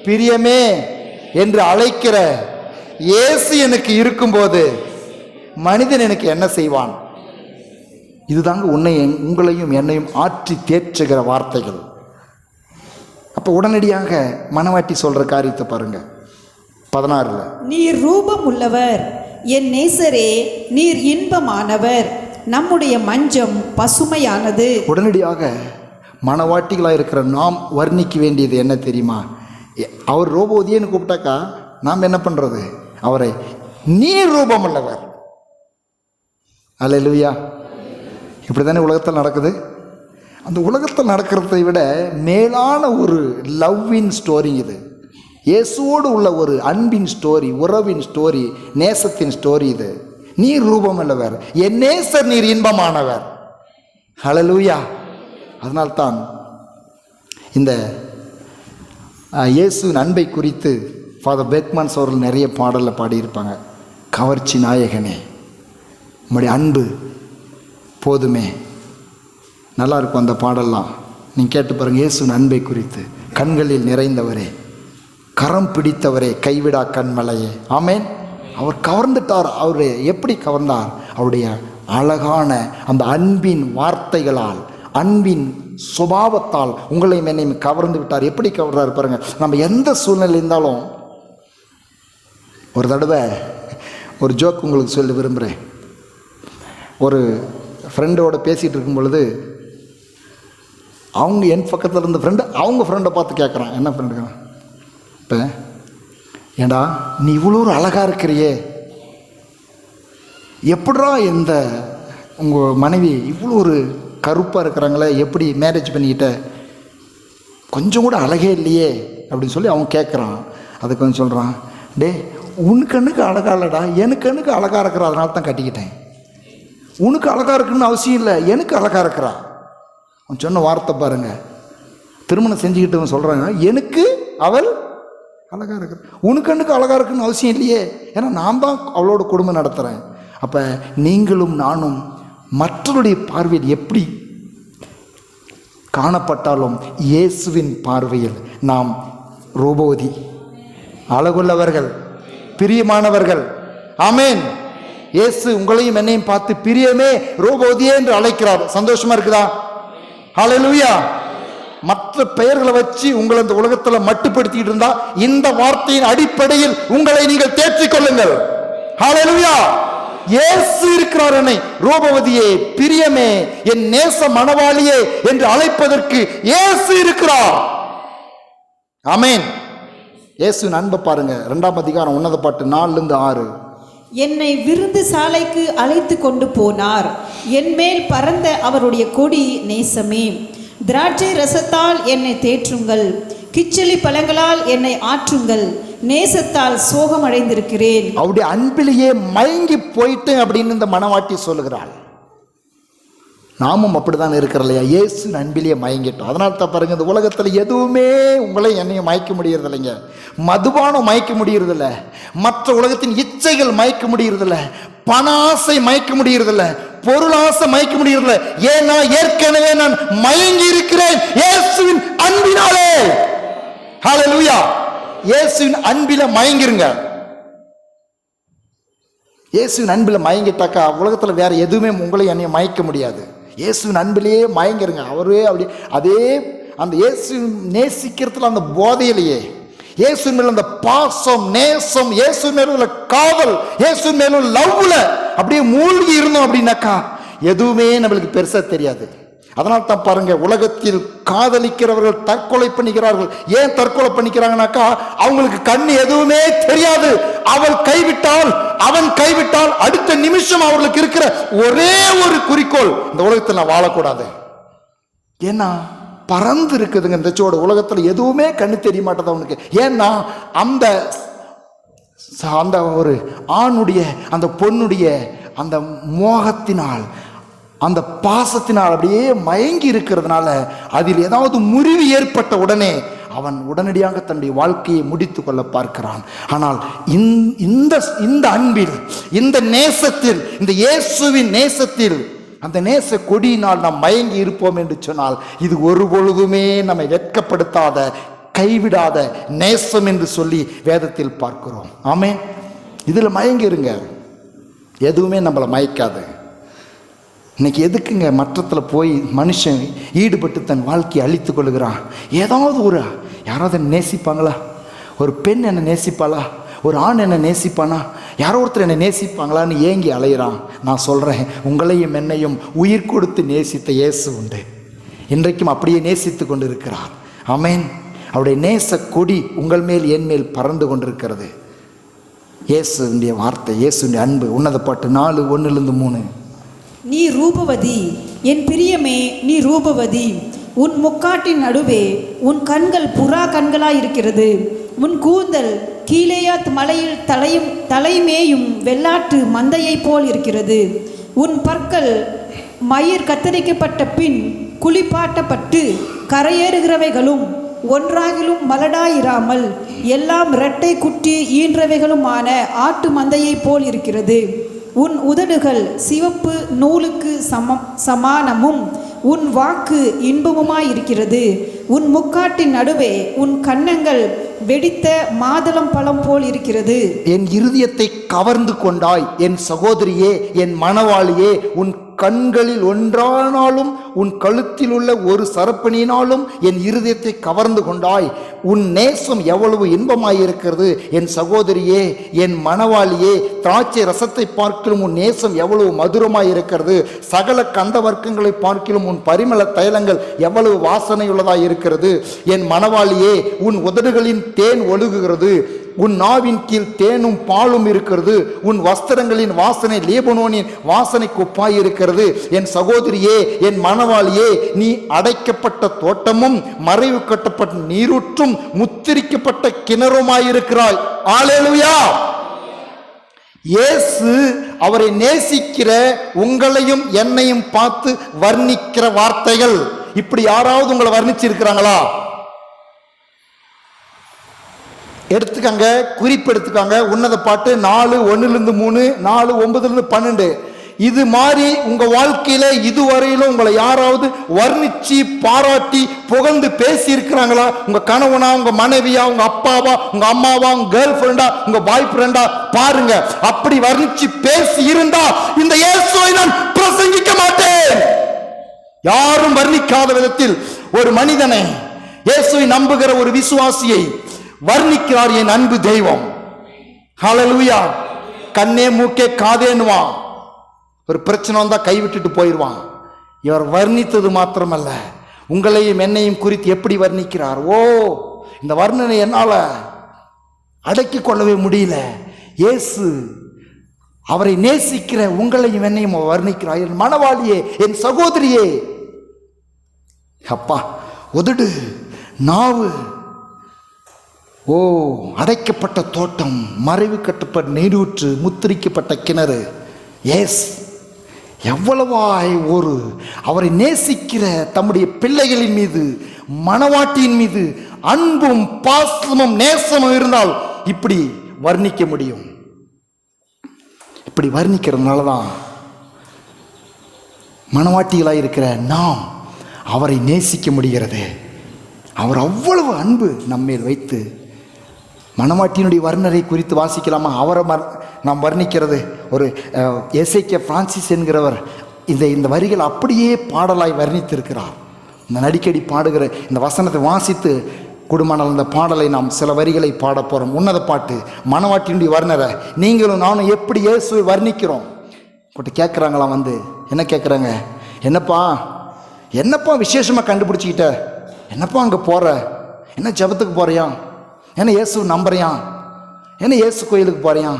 பிரியமே என்று அழைக்கிற இயேசு எனக்கு இருக்கும்போது மனிதன் எனக்கு என்ன செய்வான்? இதுதாங்க உங்களையும் என்னையும் ஆற்றி தேற்றுகிற வார்த்தைகள். அப்ப உடனடியாக மணவாட்டி சொல்ற காரியத்தை பாருங்க. 16. நீர் ரூபம் உள்ளவர், என் நேசரே, நீர் இன்பமானவர், நம்முடைய மஞ்சம் பசுமையானது. உடனடியாக மணவாட்டிகளாக இருக்கிற நாம் வர்ணிக்க வேண்டியது என்ன தெரியுமா? அவர் ரூபவதியேன்னு கூப்பிட்டாக்கா நாம் என்ன பண்றது? அவரை நீர் ரூபம் உள்ளவர், அல்லேலூயா. இப்படி தானே உலகத்தில் நடக்குது. அந்த உலகத்தில் நடக்கிறதை விட மேலான ஒரு லவ்வின் ஸ்டோரி இது. இயேசுவோடு உள்ள ஒரு அன்பின் ஸ்டோரி, உறவின் ஸ்டோரி, நேசத்தின் ஸ்டோரி இது. நீர் ரூபம் அல்லவர், என் நேசர் நீர் இன்பமானவர். ஹல்லேலூயா. அதனால்தான் இந்த இயேசுவின் அன்பை குறித்து ஃபாதர் பெக்மன்ஸ் அவர்கள் நிறைய பாடலில் பாடியிருப்பாங்க. கவர்ச்சி நாயகனே உம்முடைய அன்பு போதுமே. நல்லா இருக்கும் அந்த பாடல்லாம், நீங்கள் கேட்டு பாருங்கள். இயேசுவின் அன்பை குறித்து, கண்களில் நிறைந்தவரே, கரம் பிடித்தவரே, கைவிடா கண்மலையே. ஆமேன். அவர் கவர்ந்துட்டார். அவர் எப்படி கவர்ந்தார்? அவருடைய அழகான அந்த அன்பின் வார்த்தைகளால், அன்பின் சுபாவத்தால் உங்களையும் என்னையும் கவர்ந்து விட்டார். எப்படி கவர்றாரு பாருங்க. நம்ம எந்த சூழ்நிலை இருந்தாலும், ஒரு தடவை ஒரு ஜோக் உங்களுக்கு சொல்ல விரும்புகிறேன். ஒரு ஃப்ரெண்டோடு பேசிகிட்டு இருக்கும் பொழுது, அவங்க என் பக்கத்தில் இருந்த ஃப்ரெண்டு அவங்க ஃப்ரெண்டை பார்த்து கேட்குறான். என்ன ஃப்ரெண்டுங்க, இப்போ ஏண்டா நீ இவ்வளோ ஒரு அழகாக இருக்கிறியே, எப்படா இந்த உங்கள் மனைவி இவ்வளோ ஒரு கருப்பாக இருக்கிறாங்களே, எப்படி மேரேஜ் பண்ணிக்கிட்ட, கொஞ்சம் கூட அழகே இல்லையே அப்படின்னு சொல்லி அவன் கேட்குறான். அதுக்கு கொஞ்சம் சொல்கிறான், டே உனக்கு கண்ணுக்கு அழகா இல்லைடா, எனக்கு கண்ணுக்கு அழகாக இருக்கிறா, அதனால தான் கட்டிக்கிட்டேன். உனக்கு அழகாக இருக்குன்னு அவசியம் இல்லை, எனக்கு அழகாக இருக்கிறா. அவன் சொன்ன வார்த்தை பாருங்கள். திருமணம் செஞ்சுக்கிட்டவன் சொல்கிறாங்க, எனக்கு அவள் அழகாக இருக்கிற, உனக்கு கண்ணுக்கு அழகாக இருக்குன்னு அவசியம் இல்லையே, ஏன்னா நான் தான் அவளோட குடும்பம் நடத்துகிறேன். அப்போ நீங்களும் நானும் மற்றவருடைய பார்வையில் எப்படி காணப்பட்டாலும் இயேசுவின் பார்வையில் நாம் ரூபவதி, அழகுள்ளவர்கள், பிரியமானவர்கள். ஆமேன். இயேசு உங்களையும் என்னையும் பார்த்து பிரியமே ரூபவதியே என்று அழைக்கிறார். சந்தோஷமா இருக்குதா? ஹல்லேலூயா. மற்ற பெயர்களை வச்சு உங்களை இந்த உலகத்தில் மட்டுப்படுத்திட்டு இருந்தா, இந்த வார்த்தையின் அடிப்படையில் உங்களை நீங்கள் தேற்றிக் கொள்ளுங்கள். ஹல்லேலூயா. இயேசு இருக்கிறார் என்னை ரூபவதியே, பிரியமே, என் நேச மணவாளியே என்று அழைப்பதற்கு இயேசு இருக்கிறார். ஆமேன். இயேசுவின் அன்பை பாருங்க. 2ஆம் அதிகாரம் 1 பாட்டு 4-6. என்னை விருந்து சாலைக்கு அழைத்து கொண்டு போனார், என் மேல் பறந்த அவருடைய கொடி நேசமே. திராட்சை ரசத்தால் என்னை தேற்றுங்கள், கிச்சலி பழங்களால் என்னை ஆற்றுங்கள், நேசத்தால் சோகமடைந்திருக்கிறேன். அவருடைய அன்பிலேயே மயங்கி போயிட்டு அப்படின்னு இந்த மணவாட்டி சொல்லுகிறாள். நாமும் அப்படிதான் இருக்கிறோம் இல்லையா? இயேசு அன்பிலேயே மயங்கிட்டோம். அதனால தான் பாருங்க, இந்த உலகத்தில் எதுவுமே உங்களை என்னையும் மயக்க முடியறது இல்லைங்க. மதுபானம் மயக்க முடியறதில்ல, மற்ற உலகத்தின் இச்சைகள் மயக்க முடியறதில்ல, பண ஆசை மயக்க முடியறதில்ல, பொருளாசை மயக்க முடியறதில்ல. ஏன்னா ஏற்கனவே நான் மயங்கி இருக்கிறேன் இயேசுவின் அன்பினாலே. ஹல்லேலூயா. இயேசுவின் அன்பில மயங்கிருங்க. இயேசுவின் அன்பில் மயங்கிட்டாக்கா உலகத்தில் வேற எதுவுமே உங்களை என்னைய மயக்க முடியாது. இயேசுவின் அன்பிலேயே மயங்கிருங்க. அவரே அப்படி அதே அந்த இயேசு நேசிக்கிறதுல அந்த போதையிலேயே, இயேசுவின் மேல அந்த பாசம், நேசம், இயேசுவின் மேல உள்ள காதல், இயேசுவின் மேல உள்ள லவ்ல அப்படியே மூழ்கி இருந்தோம் அப்படின்னாக்கா எதுவுமே நம்மளுக்கு பெருசா தெரியாது. அதனால தான் பாருங்க, உலகத்தில் காதலிக்கிறவர்கள் தற்கொலை பண்ணிக்கிறார்கள். ஏன் தற்கொலை பண்ணிக்கிறாங்கனாக்கா அவங்களுக்கு கண்ணு எதுவுமே தெரியாது. அவள் கைவிட்டால், அவன் கைவிட்டால் அடுத்த நிமிஷம் அவர்களுக்கு இருக்கிற ஒரே ஒரு குறிக்கோள், இந்த உலகத்தில் நான் வாழக்கூடாது. ஏன்னா பறந்து இருக்குதுங்க இந்த சோடு. உலகத்தில் எதுவுமே கண்ணு தெரிய மாட்டேது அவனுக்கு. ஏன்னா அந்த அந்த ஒரு ஆணுடைய அந்த பொண்ணுடைய அந்த மோகத்தினால், அந்த பாசத்தினால் அப்படியே மயங்கி இருக்கிறதுனால, அதில் ஏதாவது முறிவு ஏற்பட்ட உடனே அவன் உடனடியாக தன்னுடைய வாழ்க்கையை முடித்து கொள்ள பார்க்கிறான். ஆனால் இந்த அன்பில், இந்த நேசத்தில், இந்த இயேசுவின் நேசத்தில், அந்த நேச கொடியினால் நாம் மயங்கி இருப்போம் என்று சொன்னால், இது ஒரு பொழுதுமே நம்மை வெட்கப்படுத்தாத, கைவிடாத நேசம் என்று சொல்லி வேதத்தில் பார்க்கிறோம். ஆமென். இதில் மயங்கி இருங்க, எதுவுமே நம்மளை மயக்காது. இன்னைக்கு எதுக்குங்க மற்றத்தில் போய் மனுஷன் ஈடுபட்டு தன் வாழ்க்கையை அழித்து கொள்கிறான்? ஏதாவது ஒரு யாராவது என்னை நேசிப்பாங்களா? ஒரு பெண் என்னை நேசிப்பாளா? ஒரு ஆண் என்னை நேசிப்பானா? யாரோ ஒருத்தர் என்னை நேசிப்பாங்களான்னு ஏங்கி அலையிறான். நான் சொல்கிறேன், உங்களையும் என்னையும் உயிர் கொடுத்து நேசித்த இயேசு உண்டு. இன்றைக்கும் அப்படியே நேசித்து கொண்டு இருக்கிறார். ஆமென். அவருடைய நேச கொடி உங்கள் மேல் என் மேல் பறந்து கொண்டிருக்கிறது. இயேசுடைய வார்த்தை, இயேசுடைய அன்பு. உன்னத பாட்டு 4:1-3. நீ ரூபவதி, என் பிரியமே நீ ரூபவதி. உன் முக்காட்டின் நடுவே உன் கண்கள் புறா கண்களாயிருக்கிறது. உன் கூந்தல் கீலேயாத் மலையில் தலைமேயும் வெள்ளாட்டு மந்தையைப் போல் இருக்கிறது. உன் பற்கள் மயிர் கத்தரிக்கப்பட்ட பின் குளிப்பாட்டப்பட்டு கரையேறுகிறவைகளும் ஒன்றாகிலும் மலடாயிராமல் எல்லாம் இரட்டை குட்டி ஈன்றவைகளுமான ஆட்டு மந்தையைப் போல் இருக்கிறது. உன் உதடுகள் சிவப்பு நூலுக்கு சமானமும் உன் வாக்கு இன்பமுமாயிருக்கிறது. உன் முக்காட்டின் நடுவே உன் கன்னங்கள் வெடித்த மாதுளம் பழம் போல் இருக்கிறது. என் இருதயத்தை கவர்ந்து கொண்டாய் என் சகோதரியே, என் மணவாளியே. உன் கண்களில் ஒன்றானாலும் உன் கழுத்தில் உள்ள ஒரு சரப்பணியினாலும் என் இருதயத்தை கவர்ந்து கொண்டாய். உன் நேசம் எவ்வளவு இன்பமாயிருக்கிறது என் சகோதரியே, என் மணவாளியே. திராட்சை ரசத்தை பார்க்கிலும் உன் நேசம் எவ்வளவு மதுரமாயிருக்கிறது. சகல கந்த வர்க்கங்களை பார்க்கிலும் உன் பரிமள தைலங்கள் எவ்வளவு வாசனையுள்ளதாய் இருக்கிறது. என் மணவாளியே, உன் உதடுகளின் தேன் ஒழுகுகிறது. உன் நாவின் கீழ் தேனும் பாலும் இருக்கிறது. உன் வஸ்திரங்களின் வாசனை லீபனோனின் வாசனைக்கு ஒப்பாயிருக்கிறது. என் சகோதரியே, என் மணவாளியே, நீ அடைக்கப்பட்ட தோட்டமும் மறைவு கட்டப்பட்ட நீரூற்றும் முத்திரிக்கப்பட்ட கிணறுமாயிருக்கிறாய். அல்லேலூயா. இயேசு அவரை நேசிக்கிற உங்களையும் என்னையும் பார்த்து வர்ணிக்கிற வார்த்தைகள். இப்படி யாராவது உங்களை வர்ணிச்சிருக்கிறாங்களா? எடுத்துக்கங்க, குறிப்பு எடுத்துக்காங்க. உன்னத பாட்டு 4:1-3, 4:9-12. இது மாதிரி உங்க வாழ்க்கையில இதுவரையிலும் உங்களை யாராவது வர்ணிச்சு பாராட்டி புகழ்ந்து பேசி இருக்கிறாங்களா? உங்க கணவனா, உங்க மனைவியா, உங்க அப்பாவா, உங்க அம்மாவா, உங்க கேர்ள் ஃப்ரெண்டா, உங்க பாய் ஃப்ரெண்டா? பாருங்க, அப்படி வர்ணிச்சு பேசி இருந்தா இந்த இயேசுவை நான் பிரசங்கிக்க மாட்டேன். யாரும் வர்ணிக்காத விதத்தில் ஒரு மனிதனை, இயேசுவை நம்புகிற ஒரு விசுவாசியை வர்ணிக்கிறார் என் அன்பு தெய்வம். ஹல்லேலூயா. கண்ணே மூக்கே காதேன்னுவான். ஒரு பிரச்சனை வந்தா கைவிட்டுட்டு போயிடுவான். இவர் வர்ணித்தது மாத்திரமல்ல, உங்களையும் என்னையும் குறித்து எப்படி வர்ணிக்கிறார். ஓ, இந்த வர்ணனை என்னால அடக்கி கொள்ளவே முடியல. இயேசு அவரை நேசிக்கிற உங்களையும் என்னையும் வர்ணிக்கிறார். என் மணவாளியே, என் சகோதரியே. அப்பா, உதடு, நாவு, ஓ, அடைக்கப்பட்ட தோட்டம், மறைவு கட்டப்பட்ட நீரூற்று, முத்திரிக்கப்பட்ட கிணறு. எஸ், எவ்வளவாய் ஒரு அவரை நேசிக்கிற தம்முடைய பிள்ளைகளின் மீது, மணவாட்டியின் மீது அன்பும் பாசமும் நேசமும் இருந்தால் இப்படி வர்ணிக்க முடியும். இப்படி வர்ணிக்கிறதுனால தான் மணவாட்டிகளாக இருக்கிற நாம் அவரை நேசிக்க முடிகிறது. அவர் அவ்வளவு அன்பு நம்மேல் வைத்து. மணவாட்டியினுடைய வர்ணரை குறித்து வாசிக்கலாமா? அவரை நாம் வர்ணிக்கிறது ஒரு எசேக்கியா பிரான்சிஸ் என்கிறவர் இந்த வரிகள் அப்படியே பாடலாய் வர்ணித்திருக்கிறார். இந்த அடிக்கடி பாடுகிற இந்த வசனத்தை வாசித்து குடும்பனால் இந்த பாடலை நாம் சில வரிகளை பாட போகிறோம். உன்னத பாட்டு, மணவாட்டியினுடைய வர்ணரை நீங்களும் நானும் எப்படி இயேசுவை வர்ணிக்கிறோம்? போட்டு கேட்குறாங்களாம். வந்து என்ன கேட்குறாங்க? என்னப்பா விசேஷமாக கண்டுபிடிச்சிக்கிட்ட? என்னப்பா அங்கே போகிற? என்ன ஜபத்துக்கு போகிறியா? என்ன இயேசு நம்புறியான்? என்ன இயேசு கோயிலுக்கு போறியான்?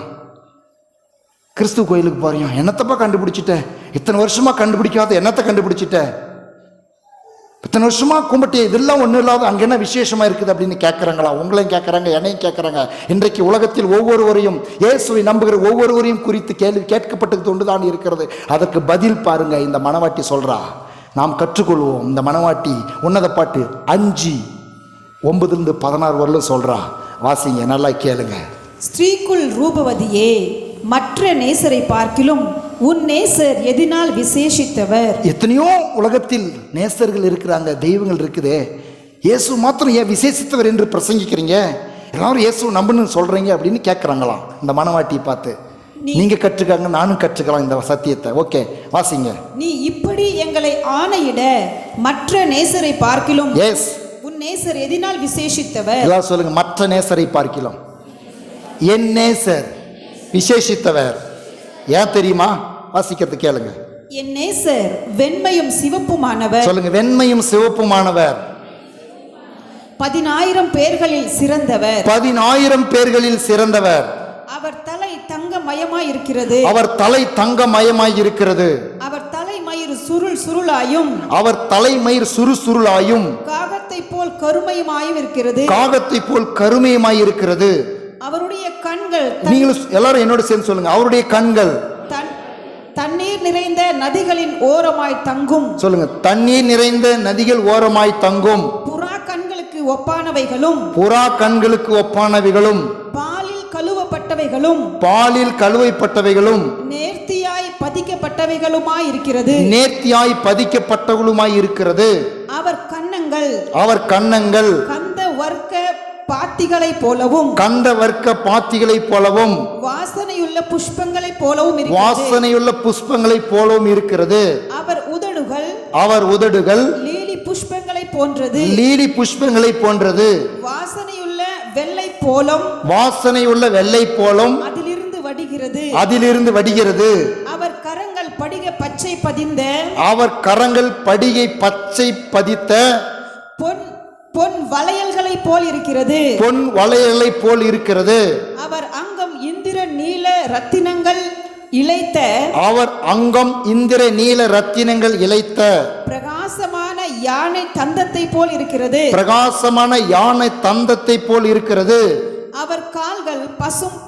கிறிஸ்துவ கோயிலுக்கு போறியான்? என்னத்தப்பா கண்டுபிடிச்சிட்ட? இத்தனை வருஷமா கண்டுபிடிக்காத என்னத்தை கண்டுபிடிச்சிட்ட? இத்தனை வருஷமா கும்பிட்டு இதெல்லாம் ஒன்றும் இல்லாத அங்கே என்ன விசேஷமா இருக்குது அப்படின்னு கேட்குறாங்களா? உங்களையும் கேட்குறாங்க, என்னையும் கேட்குறாங்க. இன்றைக்கு உலகத்தில் ஒவ்வொருவரையும், இயேசுவை நம்புகிற ஒவ்வொருவரையும் குறித்து கேள்வி கேட்கப்பட்டது ஒன்று தான் இருக்கிறது. அதற்கு பதில் பாருங்க. இந்த மணவாட்டி சொல்றா, நாம் கற்றுக்கொள்வோம். இந்த மணவாட்டி உன்னத பாட்டு 5:9-16 வரலும் சொல்றா. வாசிங்க, நல்லா கேளுங்க. ஸ்திரீக்குள் ரூபவதியே, மற்ற நேசரை பார்க்கிலும் உன் நேசர் எதினால் விசேஷித்தவர். எத்தனையோ உலகத்தில் நேசர்கள் இருக்கிறாங்க, தெய்வங்கள் இருக்குதே, இயேசு மாத்திரம் ஏன் விசேஷித்தவர் என்று பிரசங்கிக்கிறீங்க? எல்லாரும் இயேசு நம்புன்னு சொல்றீங்க அப்படின்னு கேட்குறாங்களாம் இந்த மணவாட்டியை பார்த்து. நீங்க கற்றுக்காங்க, நானும் கற்றுக்கலாம் இந்த சத்தியத்தை. ஓகே, வாசிங்க. நீ இப்படி எங்களை ஆணையிட மற்ற நேசரை பார்க்கிலும் எஸ் உன் நேசர் எதினால் விசேஷித்தவர். எல்லாம் சொல்லுங்க. மற்ற நேசரை பார்க்கிலும் என் நேசர் விசேஷித்தவர். ஏன் தெரியுமா? வாசிக்கிறது கேளுங்க. என் நேசர் வெண்மையும் சிவப்புமானவர். சொல்லுங்க, வெண்மையும் சிவப்புமானவர். 10,000 பேர்களில் சிறந்தவர். 10,000 பேர்களில் சிறந்தவர். அவர் தலை தங்கமயமாய் இருக்கிறது. அவர் தலை தங்கமயமாய் இருக்கிறது. அவர் தலை சுருள் சுருளாயும் அவர் தலைமயிர் சுறுசுருளாயும் காகத்தை போல் கருமையுமாயும் இருக்கிறது. காகத்தை போல் கருமையுமாய் இருக்கிறது. அவருடைய கண்கள் நீங்கள் எல்லாரும் என்னோட சேர்ந்து சொல்லுங்க, அவருடைய கண்கள் தண்ணீர் நிறைந்த நதிகளின் ஓரமாய் தங்கும். சொல்லுங்க, தண்ணீர் நிறைந்த நதிகள் ஓரமாய் தங்கும். புறா கண்களுக்கு ஒப்பானவைகளும் புறா கண்களுக்கு ஒப்பானவைகளும் பாலில் கழுவப்பட்டவைகளும் பாலில் கழுவைப்பட்டவைகளும் நேர்த்தியாய் பதிக்கப்பட்டவைகளுமாய் இருக்கிறது. நேர்த்தியாய் பதிக்கப்பட்டவளுமாய் இருக்கிறது. அவர் கன்னங்கள் கந்த வர்க்க பாத்திகளை போலவும் கந்த வர்க்க பாத்திகளை போலவும் வாசனையுள்ள புஷ்பங்களை போலவும் இருக்கிறது. அவர் உதடுகள் லீலி புஷ்பங்களை போன்றது. வாசனையுள்ள வெள்ளை போலும் அதிலிருந்து வடிகிறது. அவர் கரங்கள் படிகை பச்சை பதித்த பொன் வளையல்களை போல் இருக்கிறது. அவர் அங்கம் இந்திர நீல ரத்தினங்கள் இழைத்த பிரகாசமான யானை தந்தத்தை போல் இருக்கிறது. அவர் கால்கள் பசும்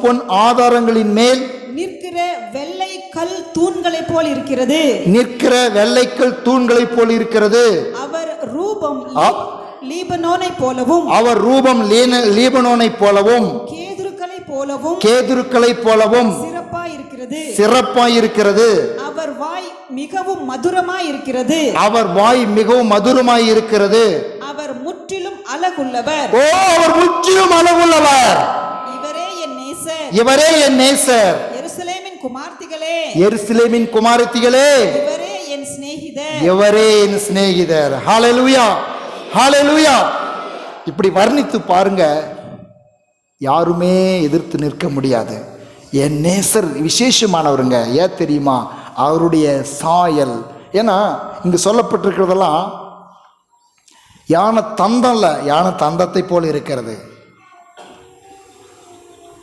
பொன் ஆதாரங்களின் மேல் நிற்கிற வெள்ளைக்கல் தூண்களை போல் இருக்கிறது. அவர் ரூபம் லீபனோனை போலவும் கேதுருக்களை போலவும் சிறப்பாய் இருக்கிறது. அவர் வாய் மிகவும் மதுரமாய் இருக்கிறது. அவர் முற்றிலும் அழகுள்ளவர். இவரே என் நேசர். எருசலேமின் குமாரத்திகளே, இவரே என் சிநேகிதர். ஹல்லேலூயா, ஹல்லேலூயா. இப்படி வர்ணித்து பாருங்க, யாருமே எதிர்த்து நிற்க முடியாது. என் நேசர் விசேஷமானவருங்க. ஏன் தெரியுமா? அவருடைய சாயல். ஏன்னா இங்கு சொல்லப்பட்டிருக்கிறதெல்லாம் யானை தந்தத்தை போல இருக்கிறது.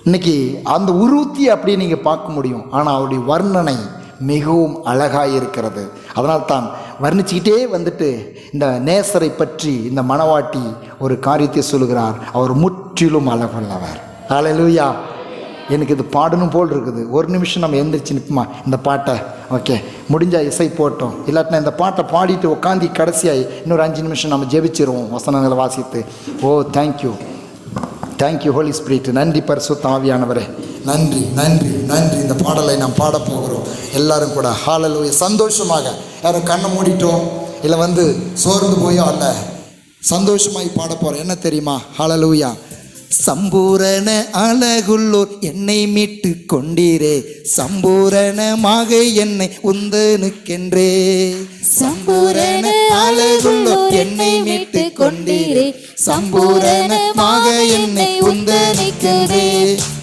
இன்னைக்கு அந்த உருவத்தை அப்படி நீங்கள் பார்க்க முடியும். ஆனால் அவருடைய வர்ணனை மிகவும் அழகாக இருக்கிறது. அதனால் தான் வர்ணிச்சுக்கிட்டே வந்துட்டு இந்த நேசரை பற்றி இந்த மணவாட்டி ஒரு காரியத்தை சொல்லுகிறார். அவர் முற்றிலும் அழகுள்ளவர். ஹல்லேலூயா. எனக்கு இது பாடணும் போல் இருக்குது. ஒரு நிமிஷம் நம்ம எந்திரிச்சு நிற்குமா இந்த பாட்டை? ஓகே, முடிஞ்சா இசை போட்டோம். இல்லாட்டினா இந்த பாட்டை பாடிட்டு உட்காந்து கடைசியாகி இன்னொரு 5 நிமிஷம் நம்ம ஜெபிச்சிருவோம் வசனங்களை வாசித்து. ஓ தேங்க்யூ ஹோலி ஸ்பிரிட். நன்றி பரிசுத்த ஆவியானவரே. நன்றி. இந்த பாடலை நாம் பாட போகிறோம் எல்லாரும் கூட. ஹல்லேலூயா. சந்தோஷமாக, யாரும் கண்ணை மூடிட்டோம் இல்லை சோர்ந்து போயோ அல்ல, சந்தோஷமாய் பாட போகிறோம். என்ன தெரியுமா? ஹல்லேலூயா. சம்பூரண அழகுள்ளோர் என்னை மீட்டு கொண்டீரே, சம்பூரணமாக என்னை உந்தனுக்கென்றே. சம்பூரண அழகுள்ளோர் என்னை மீட்டு கொண்டீரே, சம்பூரணமாக என்னை உந்தனுக்கென்றே.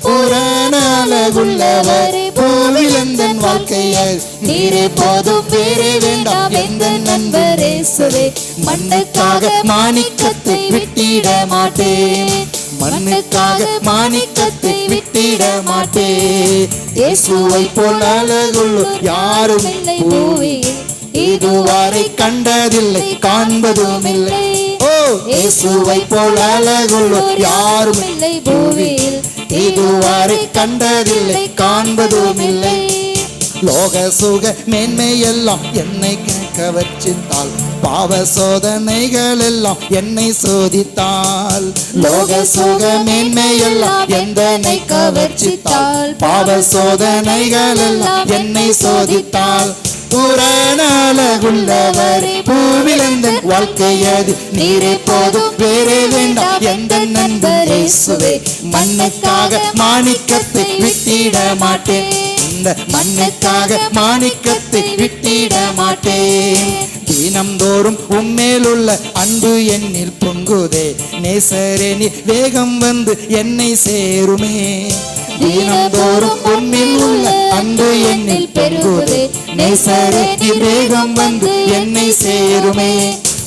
பூரண அழகுள்ளவர் பூவிலந்தன் வாழ்க்கையில் நீரே போதும், வேறே வேண்டாம் எந்த நண்பரே சுவே. மண்ணுக்காக மாணிக்கத்தை விட்டிட மாட்டேன், மண்ணுக்காக மாணிக்கத்தை விட்டிட மாட்டேன். இயேசுவை போல் அழகுள்ளோர் யாரும் இல்லை பூமியில், இதுவரை கண்டதில்லை காண்பதும் இல்லை. ஓ, இயேசுவை போல் அழகுள்ளோர் யாரும் இல்லை பூமியில், இதுவரை கண்டதில்லை காண்பதும் இல்லை. லோக சுக மேன்மையெல்லாம் என்னை கவர்ச்சித்தால், பாவ சோதனைகள் எல்லாம் என்னை சோதித்தால். லோக சுக மேன்மையெல்லாம் என்னை கவர்ச்சித்தால், பாவ சோதனைகள் எல்லாம் என்னை சோதித்தால். பூரண அழகுள்ளவரே பூவிலந்தன் வாழ்க்கையது நீரே போதும், வேறே வேண்டாம் எந்த நண்பரே சுவே. மண்ணுக்காக மாணிக்கத்தை விட்டிட மாட்டேன், இந்த மண்ணுக்காக மாணிக்கத்தை விட்டிட மாட்டேன். தினம்தோறும் உம்மேலுள்ள அன்பு என்னில் பொங்குதே, நேசரே நீ வேகம் வந்து என்னை சேருமே. தினம்தோறும் உம்மில் உள்ள அன்பு என்னில் பெருகுதே, நேசரே நீ வேகம் வந்து என்னை சேருமே.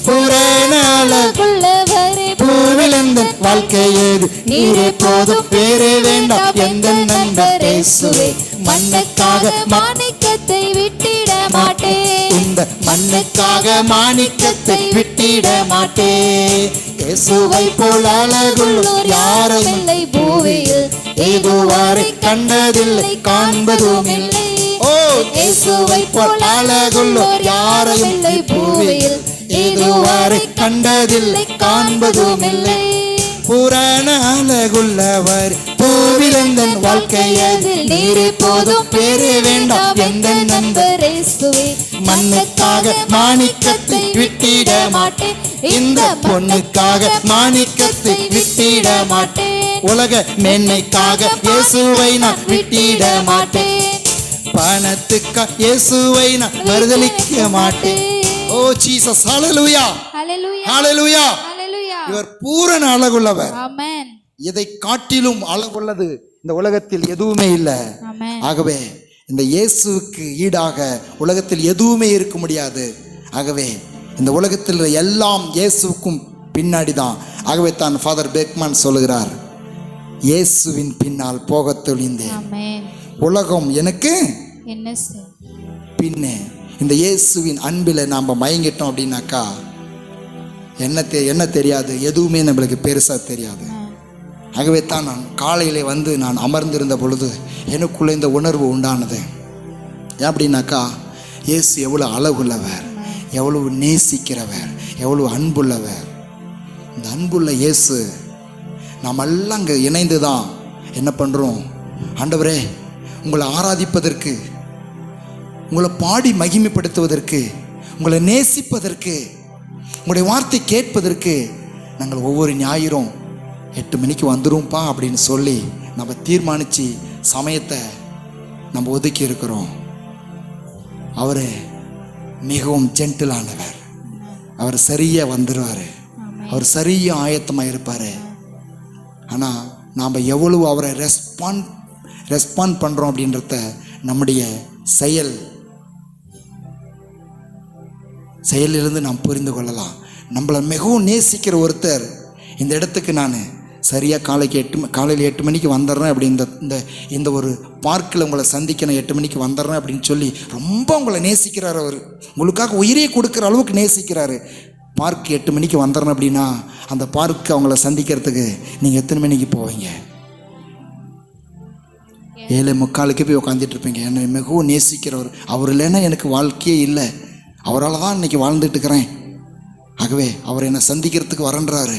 பூரண அழகுள்ளவரே பூவிலந்தன் வாழ்க்கை ஏது நீரே போதும் வேறே வேண்டாம் எந்த நண்பர் இயேசுவே மண்ணுக்காக மாணிக்கத்தை விட்டிட மாட்டேன் இந்த மண்ணுக்காக மாணிக்கத்தை விட்டிட மாட்டேன் இயேசுவை போல் அழகுள்ளோர் யாரும் இல்லை பூமியில் இதுவரை கண்டதில்லை காண்பதும் இல்லை ஓ இயேசுவை போல் அழகுள்ளோர் யாரும் இல்லை பூமியில் இதுவரை கண்டதில்லை காண்பதும் இல்லை புராண அழகுள்ளவர் பூவிலந்தன் வாழ்க்கையதில் நீரே போதும் பேரே வேண்டாம் எந்த நண்பர் இயேசுவே மண்ணுக்காக மாணிக்கத்தை விட்டிட மாட்டேன் இந்த பொண்ணுக்காக மாணிக்கத்தை விட்டிட மாட்டேன் உலக மேன்மைக்காக இயேசுவை நான் விட்டிட மாட்டேன் பணத்துக்காக இயேசுவை நான் மறுதலிக்க மாட்டேன் ஓ ஜீசஸ் ஹalleluya ஹalleluya ஹalleluya ஹalleluya இவர் பூரண அழகுள்ளவர் ஆமென் இதை காட்டிலும் அழகுள்ளது இந்த உலகத்தில் எதுவுமே இல்லை ஆமென் ஆகவே இந்த இயேசுவுக்கு ஈடாக உலகத்தில் எதுவுமே இருக்க முடியாது ஆகவே இந்த உலகத்தில் எல்லாம் இயேசுவுக்கும் பின்னாடி தான் ஆகவே தான் ஃபாதர் பெக்மன் சொல்லுகிறார் இயேசுவின் பின்னால் போகத் துணிந்தேன் ஆமென் உலகம் எனக்கு என்ன செய் பின்னே இந்த இயேசுவின் அன்பில் நாம் மயங்கிட்டோம் அப்படின்னாக்கா என்ன தெரியாது எதுவுமே நம்மளுக்கு பெருசாக தெரியாது ஆகவே தான் நான் காலையிலே வந்து நான் அமர்ந்திருந்த பொழுது எனக்குள்ளே இந்த உணர்வு உண்டானது ஏன் அப்படின்னாக்கா இயேசு எவ்வளோ அழகுள்ளவர் எவ்வளவு நேசிக்கிறவர் எவ்வளவு அன்புள்ளவர் இந்த அன்புள்ள இயேசு நாம் எல்லாம் அங்கே இணைந்து தான் என்ன பண்ணுறோம் ஆண்டவரே உங்களை ஆராதிப்பதற்கு உங்களை பாடி மகிமைப்படுத்துவதற்கு உங்களை நேசிப்பதற்கு உங்களுடைய வார்த்தை கேட்பதற்கு நாங்கள் ஒவ்வொரு ஞாயிறும் 8 மணிக்கு வந்துரும்ப்பா அப்படின்னு சொல்லி நம்ம தீர்மானித்து சமயத்தை நம்ம ஒதுக்கி இருக்கிறோம் அவர் மிகவும் ஜென்டிலானவர் அவர் சரியாக வந்துடுவார் அவர் சரியாக ஆயத்தமாக இருப்பார் ஆனால் நாம் எவ்வளவு அவரை ரெஸ்பாண்ட் பண்ணுறோம் அப்படின்றத நம்முடைய செயலிலிருந்து நாம் புரிந்து கொள்ளலாம் நம்மளை மிகவும் நேசிக்கிற ஒருத்தர் இந்த இடத்துக்கு நான் சரியாக காலையில் 8 மணிக்கு வந்துடுறேன் அப்படி இந்த ஒரு பார்க்கில் உங்களை சந்திக்க நான் 8 மணிக்கு வந்துடுறேன் அப்படின்னு சொல்லி ரொம்ப உங்களை நேசிக்கிறார் அவர் உங்களுக்காக உயிரையே கொடுக்குற அளவுக்கு நேசிக்கிறாரு பார்க் 8 மணிக்கு வந்துடுறேன் அப்படின்னா அந்த பார்க்கு அவங்கள சந்திக்கிறதுக்கு நீங்கள் எத்தனை மணிக்கு போவீங்க 7:45 போய் உட்காந்துட்டு இருப்பீங்க என்னை மிகவும் நேசிக்கிறவர் அவர் இல்லைன்னா எனக்கு வாழ்க்கையே இல்லை அவரால் தான் இன்னைக்கு வாழ்ந்துட்டு இருக்கிறேன் ஆகவே அவர் என்னை சந்திக்கிறதுக்கு வரன்றாரு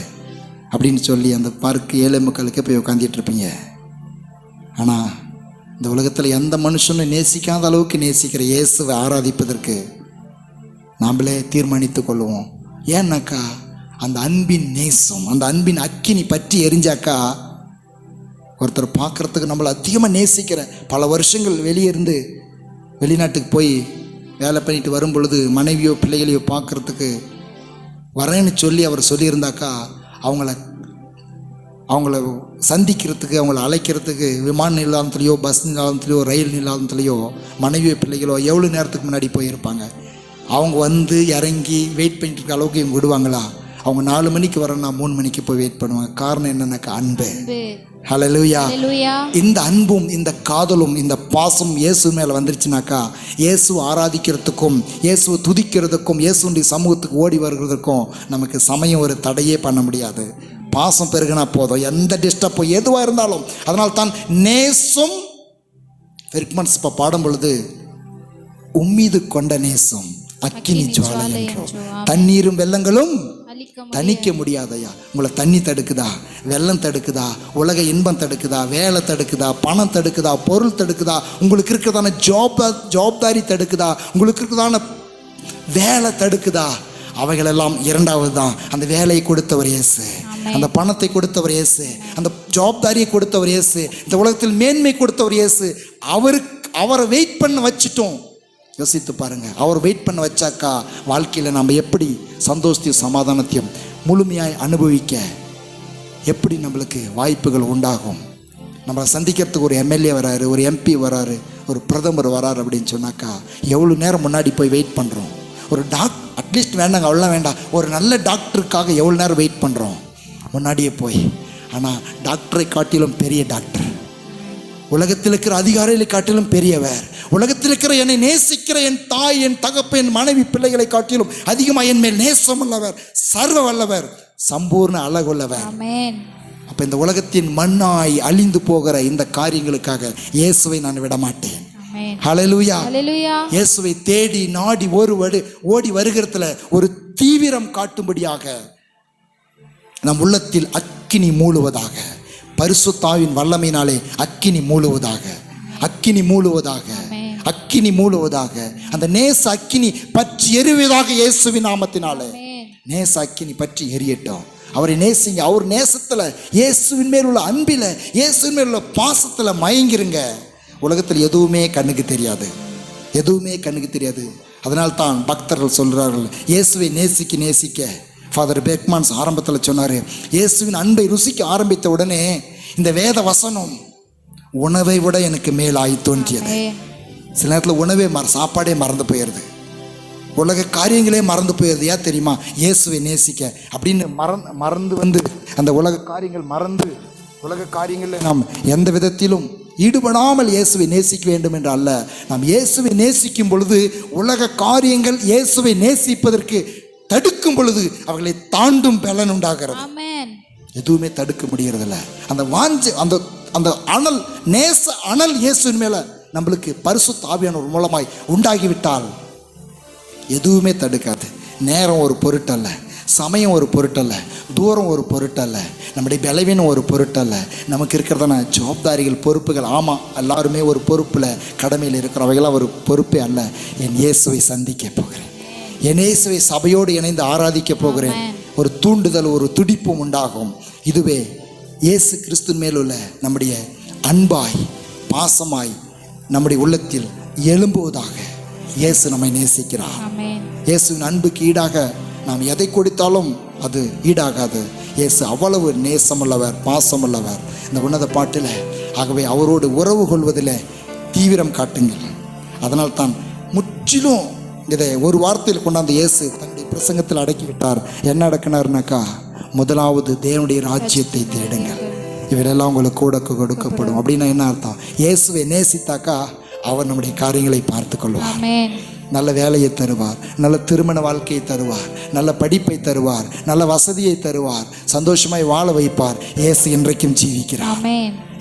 அப்படின்னு சொல்லி அந்த பார்க்கு 7:45 போய் உட்காந்துட்டு இருப்பீங்க ஆனால் இந்த உலகத்தில் எந்த மனுஷனும் நேசிக்காத அளவுக்கு நேசிக்கிற இயேசுவை ஆராதிப்பதற்கு நாம்ளே தீர்மானித்து கொள்வோம் ஏன்னாக்கா அந்த அன்பின் நேசம் அந்த அன்பின் அக்கினி பற்றி எரிஞ்சாக்கா ஒருத்தர் பார்க்குறதுக்கு நம்மளை அதிகமாக நேசிக்கிற பல வருஷங்கள் வெளிநாட்டுக்கு போய் வேலை பண்ணிட்டு வரும் பொழுது மனைவியோ பிள்ளைகளையோ பார்க்குறதுக்கு வரேன்னு சொல்லி அவர் சொல்லியிருந்தாக்கா அவங்கள சந்திக்கிறதுக்கு அவங்கள அழைக்கிறதுக்கு விமான நிலையத்திலையோ பஸ் நிலையத்திலையோ ரயில் நிலையத்திலையோ மனைவியோ பிள்ளைகளோ எவ்வளோ நேரத்துக்கு முன்னாடி போயிருப்பாங்க அவங்க வந்து இறங்கி வெயிட் பண்ணிட்டு இருக்க அளவுக்கு இவங்க விடுவாங்களா அவங்க 4 மணிக்கு வரேன்னா 3 மணிக்கு போய் வெயிட் பண்ணுவாங்க காரணம் என்னன்னாக்கா அன்பு ஹல்லேலூயா இந்த அன்பும் இந்த காதலும் இந்த பாசம் இயேசு மேலே வந்துருச்சுனாக்கா இயேசு ஆராதிக்கிறதுக்கும் இயேசுவை துதிக்கிறதுக்கும் இயேசுடைய சமூகத்துக்கு ஓடி வருகிறதுக்கும் நமக்கு சமயம் ஒரு தடையே பண்ண முடியாது பாசம் பெருகினா போதும் எந்த டிஸ்டர்போ எதுவாக இருந்தாலும் அதனால் தான் நேசம் பெர்க்மன்ஸ் இப்போ பாடும் பொழுது உம்மீது கொண்ட நேசம் அக்கினி ஜுவாலை என்றோம் தண்ணீரும் வெள்ளங்களும் தணிக்க முடியாதையா உங்களை தண்ணி தடுக்குதா வெள்ளம் தடுக்குதா உலக இன்பம் தடுக்குதா வேலை தடுக்குதா பணம் தடுக்குதா பொருள் தடுக்குதா உங்களுக்கு இருக்கிறதான ஜாப்தாரி தடுக்குதா உங்களுக்கு இருக்கிறதான வேலை தடுக்குதா அவைகளெல்லாம் இரண்டாவது தான் அந்த வேலையை கொடுத்தவர் இயேசு அந்த பணத்தை கொடுத்தவர் இயேசு அந்த ஜாப்தாரியை கொடுத்தவர் இயேசு இந்த உலகத்தில் மேன்மை கொடுத்தவர் இயேசு அவரை வெயிட் பண்ண வச்சுட்டோம் யோசித்து பாருங்க அவர் வெயிட் பண்ண வச்சாக்கா வாழ்க்கையில் நம்ம எப்படி சந்தோஷத்தையும் சமாதானத்தையும் முழுமையாய் அனுபவிக்க எப்படி நம்மளுக்கு வாய்ப்புகள் உண்டாகும் நம்மளை சந்திக்கிறதுக்கு ஒரு எம்எல்ஏ வராரு ஒரு எம்பி வராரு ஒரு பிரதமர் வராரு அப்படின்னு சொன்னாக்கா எவ்வளோ நேரம் முன்னாடி போய் வெயிட் பண்ணுறோம் ஒரு அட்லீஸ்ட் வேண்டாங்க அவ்வளோலாம் வேண்டாம் ஒரு நல்ல டாக்டருக்காக எவ்வளோ நேரம் வெயிட் பண்ணுறோம் முன்னாடியே போய். ஆனால் டாக்டரை காட்டிலும் பெரிய டாக்டர், உலகத்தில் இருக்கிற அதிகாரிகளை காட்டிலும் பெரியவர், உலகத்தில் இருக்கிற என்னை நேசிக்கிற என் தாய், என் தகப்பன், என் மனைவி, பிள்ளைகளை காட்டிலும் அதிகமாக என் மேல் நேசம் உள்ளவர், சர்வ வல்லவர், சம்பூர்ண அழகுள்ளவர். அப்போ இந்த உலகத்தின் மண்ணாய் அழிந்து போகிற இந்த காரியங்களுக்காக இயேசுவை நான் விடமாட்டேன். ஹல்லேலூயா. இயேசுவை தேடி நாடி ஓடி வருகிறதுல ஒரு தீவிரம் காட்டும்படியாக நம் உள்ளத்தில் அக்கினி மூழுவதாக, பரிசுத்தாவின் வல்லமையினாலே அக்கினி மூழுவதாக, அக்கினி மூழுவதாக, அக்கினி மூழுவதாக, அந்த நேச அக்கினி பற்றி எரிவதாக. இயேசுவின் நாமத்தினாலே நேச அக்கினி பற்றி எரியட்டும். அவரை நேசிங்க. அவர் நேசத்தில், இயேசுவின் மேல் உள்ள அன்பில், இயேசுவின் மேல் உள்ள பாசத்தில் மயங்கிருங்க. உலகத்தில் எதுவுமே கண்ணுக்கு தெரியாது, எதுவுமே கண்ணுக்கு தெரியாது. அதனால்தான் பக்தர்கள் சொல்கிறார்கள், இயேசுவை நேசிக்க நேசிக்க. ஃபாதர் பெக்மான்ஸ் ஆரம்பத்தில் சொன்னார், இயேசுவின் அன்பை ருசிக்க ஆரம்பித்த உடனே இந்த வேத வசனம் உணவை விட எனக்கு மேலாகி தோன்றியது. சில நேரத்தில் உணவே சாப்பாடே மறந்து போயிடுது, உலக காரியங்களே மறந்து போயிடுது. ஏன் தெரியுமா? இயேசுவை நேசிக்க அப்படின்னு மறந்து வந்து அந்த உலக காரியங்கள் மறந்து, உலக காரியங்களில் நாம் எந்த விதத்திலும் ஈடுபடாமல் இயேசுவை நேசிக்க வேண்டும் என்று அல்ல. நாம் இயேசுவை நேசிக்கும் பொழுது உலக காரியங்கள் இயேசுவை நேசிப்பதற்கு தடுக்கும் பொழுது அவர்களை தாண்டும் பலன் உண்டாகிறது. எதுவுமே தடுக்க முடியறதில்ல. அந்த வாஞ்சை, அந்த அனல், நேச அனல் இயேசுவின் மேல நம்மளுக்கு பரிசுத்த ஆவியானவர் மூலமாய் உண்டாகிவிட்டால் எதுவுமே தடுக்காது. நேரம் ஒரு பொருட்டல்ல, சமயம் ஒரு பொருட்டல்ல, தூரம் ஒரு பொருட்டல்ல, நம்முடைய பலவீனம் ஒரு பொருட்டல்ல. நமக்கு இருக்கிறதான ஜவாப்தாரிகள், பொறுப்புகள். ஆமாம், எல்லாருமே ஒரு பொறுப்பில் கடமையில் இருக்கிறவைகளாம் ஒரு பொறுப்பே அல்ல. என் இயேசுவை சந்திக்க போகிறேன், என் இயேசுவை சபையோடு இணைந்து ஆராதிக்க போகிறேன். ஒரு தூண்டுதல், ஒரு துடிப்பும் உண்டாகும். இதுவே இயேசு கிறிஸ்துவின் மேலுள்ள நம்முடைய அன்பாய், பாசமாய் நம்முடைய உள்ளத்தில் எழும்புவதாக. இயேசு நம்மை நேசிக்கிறார். இயேசுவின் அன்புக்கு ஈடாக நாம் எதை கொடுத்தாலும் அது ஈடாகாது. இயேசு அவ்வளவு நேசமுள்ளவர், பாசமுள்ளவர். இந்த உன்னத பாட்டில் ஆகவே அவரோடு உறவு கொள்வதில் தீவிரம் காட்டுங்கள். அதனால் தான் முற்றிலும் இதை ஒரு வார்த்தையில் கொண்டாந்து இயேசு தன்னுடைய பிரசங்கத்தில் அடக்கிவிட்டார். என்ன அடக்கினார்னாக்கா, முதலாவது தேவனுடைய ராஜ்யத்தை தேடுங்கள், இவரெல்லாம் உங்களுக்கு கூட கொடுக்கப்படும். அப்படின்னா என்ன அர்த்தம்? இயேசுவை நேசித்தாக்கா அவர் நம்முடைய காரியங்களை பார்த்து கொள்வார். நல்ல வேலையை தருவார், நல்ல திருமண வாழ்க்கையை தருவார், நல்ல படிப்பை தருவார், நல்ல வசதியை தருவார், சந்தோஷமாய் வாழ வைப்பார். இயேசு இன்றைக்கும் ஜீவிக்கிறார்.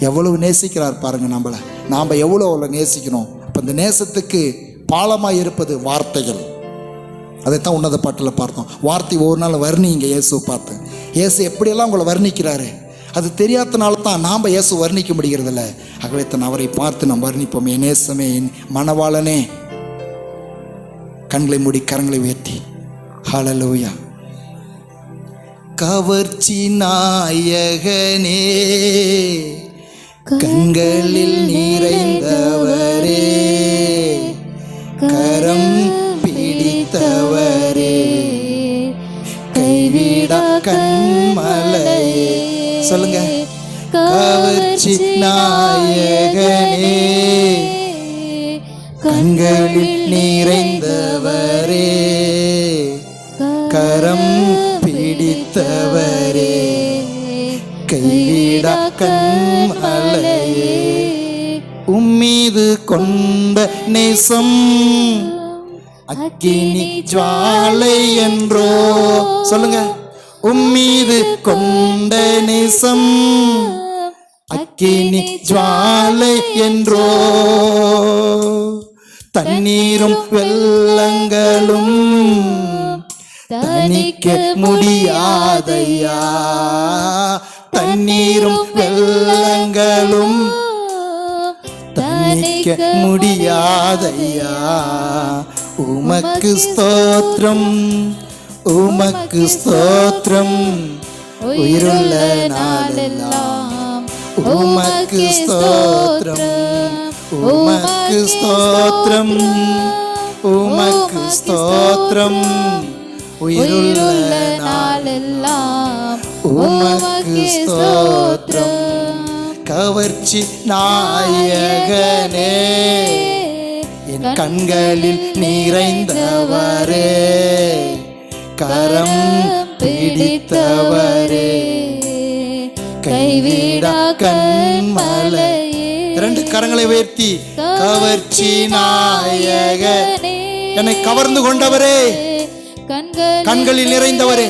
எவ்வளவு நேசிக்கிறார் பாருங்க நம்மளை. நாம் எவ்வளோ அவ்வளோ நேசிக்கணும். அப்போ இந்த நேசத்துக்கு பாலமாக இருப்பது வார்த்தைகள். அதைத்தான் உன்னத பாட்டில் பார்த்தோம். வார்த்தை ஒவ்வொரு நாள் வர்ணிங்க இயேசுவை பார்த்து. இயேசு எப்படியெல்லாம் உங்களை வர்ணிக்கிறாரு அது தெரியாதனால தான் நாம் இயேசு வர்ணிக்க முடிகிறதில்ல. ஆகவே தான் அவரை பார்த்து நாம் வர்ணிப்போம். என் நேசமே, என் மணவாளனே. கண்களை மூடி கரங்களை உயர்த்தி ஹல்லேலூயா. கவர்ச்சி நாயகனே, கண்களில் நிறைந்தவரே, கரம் பிடித்தவரே, கைவிடா கண்மலையே. சொல்லுங்க, கவர்ச்சி நாயகனே, கண்களில் நிறைந்தவரே, கரம் பிடித்தவரே, கைவிடா கண்மலையே. உம்மீது கொண்ட நேசம் அக்கினி ஜுவாலை என்றோ. சொல்லுங்க, உம்மீது கொண்ட நேசம் அக்கினி ஜுவாலை என்றோ. தண்ணீரும் வெள்ளங்களும் தணிக்க முடியாதையா, தண்ணீரும் வெள்ளங்களும் தணிக்க முடியாதையா. உமக்கு ஸ்தோத்திரம், உமக்கு ஸ்தோத்திரம், உயிருள்ள நாளெல்லாம் உமக்கு ஸ்தோத்திரம், உமக்கு ஸ்தோத்திரம், உமக்கு ஸ்தோத்திரம், உயிருள்ள நாளெல்லாம் உமக்கு ஸ்தோத்திரம். கவர்ச்சி நாயகனே, என் கண்களில் நிறைந்தவரே, கரம் பிடித்தவரே, கைவிடா கண்மலையே, இரண்டு கரங்களை உயர்த்தி கவர்ச்சி நாயகனே, என்னை கவர்ந்து கொண்டவரே, கண்களில் நிறைந்தவரே,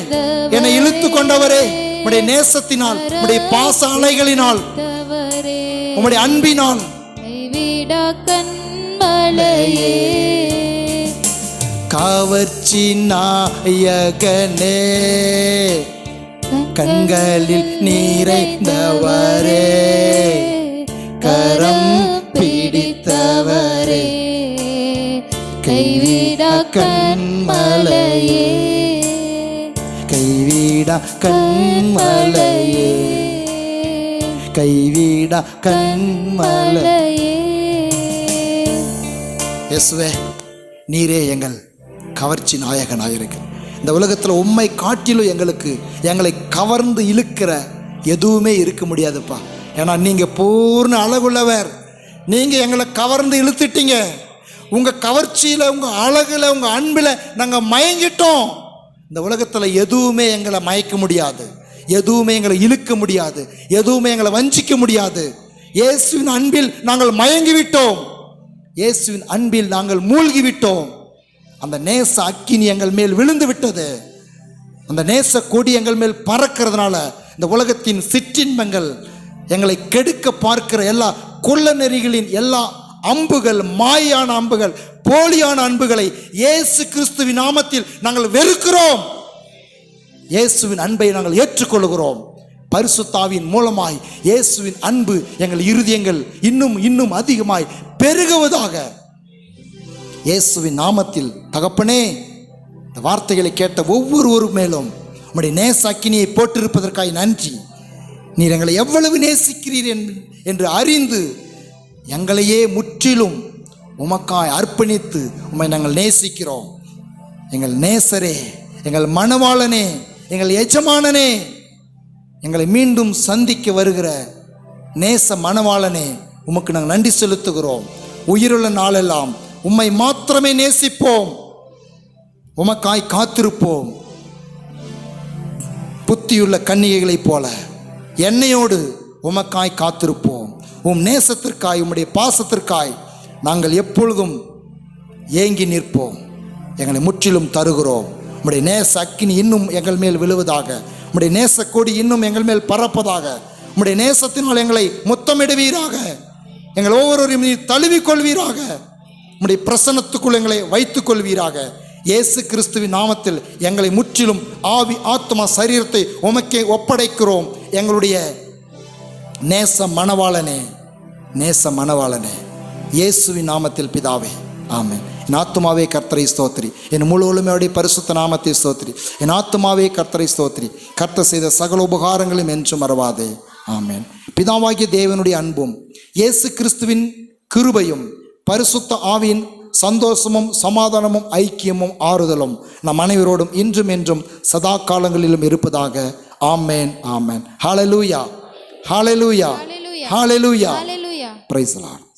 என்னை இழுத்து கொண்டவரே, உம்முடைய நேசத்தினால், உம்முடைய பாச அலைகளினால், உம்முடைய அன்பினால், கைவிடா கண்மலையே, கவர்ச்சி நாயகனே, கண்களில் நிறைந்தவரே, கரம் பிடித்தவரே, கைவிடா கண்மலையே, கைவிடா கண்மலையே, கைவிடா கண்மலையே. இயேசுவே, நீரே எங்கள் கவர்ச்சி நாயகனாயிருக்கு. இந்த உலகத்தில் உம்மை காட்டிலும் எங்களை கவர்ந்து இழுக்கிற எதுவுமே இருக்க முடியாதுப்பா. ஏன்னா நீங்கள் பூர்ண அழகுள்ளவர். நீங்கள் எங்களை கவர்ந்து இழுத்துட்டீங்க. உங்கள் கவர்ச்சியில், உங்கள் அழகில், உங்கள் அன்பில் நாங்கள் மயங்கிட்டோம். இந்த உலகத்தில் எதுவுமே எங்களை மயக்க முடியாது, எதுவுமே எங்களை இழுக்க முடியாது, எதுவுமே எங்களை வஞ்சிக்க முடியாது. இயேசுவின் அன்பில் நாங்கள் மயங்கிவிட்டோம், இயேசுவின் அன்பில் நாங்கள் மூழ்கிவிட்டோம். அந்த நேச அக்கினி எங்கள் மேல் விழுந்து விட்டது. அந்த நேச கொடி எங்கள் மேல் பறக்கிறதுனால இந்த உலகத்தின் சிற்றின்பங்கள், எங்களை கெடுக்க பார்க்கிற எல்லா கொள்ள நெறிகளின் எல்லா அம்புகள், மாயான அம்புகள், போலியான அன்புகளை இயேசு கிறிஸ்துவின் நாமத்தில் நாங்கள் வெறுக்கிறோம். இயேசுவின் அன்பை நாங்கள் ஏற்றுக்கொள்கிறோம். பரிசுத்தாவின் மூலமாய் இயேசுவின் அன்பு எங்கள் இருதயங்கள் இன்னும் இன்னும் அதிகமாய் பெருகுவதாக. இயேசுவின் நாமத்தில் தகப்பனே, இந்த வார்த்தைகளை கேட்ட ஒவ்வொருவரும் மேலும் உம்முடைய நேச அக்கினியை போட்டிருப்பதற்காக நன்றி. நீர் எங்களை எவ்வளவு நேசிக்கிறீர் என்று அறிந்து எங்களையே முற்றிலும் உமக்காய் அர்ப்பணித்து உம்மை நாங்கள் நேசிக்கிறோம். எங்கள் நேசரே, எங்கள் மணவாளனே, எங்கள் எஜமானனே, எங்களை மீண்டும் சந்திக்க வருகிற நேச மணவாளனே, உமக்கு நாங்கள் நன்றி செலுத்துகிறோம். உயிருள்ள நாளெல்லாம் உம்மை மாத்திரமே நேசிப்போம், உமக்காய் காத்திருப்போம். புத்தியுள்ள கன்னிகைகளைப் போல என்னையோடு உமக்காய் காத்திருப்போம். உம் நேசத்திற்காய், உம்முடைய பாசத்திற்காய் நாங்கள் எப்பொழுதும் ஏங்கி நிற்போம். எங்களை முற்றிலும் தருகிறோம். உம்முடைய நேச அக்கினி இன்னும் எங்கள் மேல் விழுவதாக, உம்முடைய நேச கொடி இன்னும் எங்கள் மேல் பறப்பதாக, உம்முடைய நேசத்தினால் எங்களை முத்தமிடுவீராக, எங்கள் ஒவ்வொருவரையும் நீ தழுவிக்கொள்வீராக, உம்முடைய பிரசன்னத்துக்குள் எங்களை வைத்துக் கொள்வீராக. இயேசு கிறிஸ்துவின் நாமத்தில் எங்களை முற்றிலும் ஆவி, ஆத்மா, சரீரத்தை உமக்கே ஒப்படைக்கிறோம். எங்களுடைய நேச மணவாளனே, நேச மணவாளனே, இயேசுவின் நாமத்தில் பிதாவே, ஆமென். என் ஆத்துமாவே கர்த்தரை ஸ்தோத்திரி, என் முழு உலமையோடைய பரிசுத்த நாமத்தை ஸ்தோத்திரி. என் ஆத்துமாவே கர்த்தரை ஸ்தோத்திரி, கர்த்தர் செய்த சகல உபகாரங்களும் என்றும் மறவாதே, ஆமென். பிதாவாகிய தேவனுடைய அன்பும் இயேசு கிறிஸ்துவின் கிருபையும் பரிசுத்த ஆவியின் சந்தோஷமும் சமாதானமும் ஐக்கியமும் ஆறுதலும் நம் அனைவரோடும் இன்றும் என்றும் சதா காலங்களிலும் இருப்பதாக. Amen, amen. Hallelujah, hallelujah, hallelujah. Praise the Lord.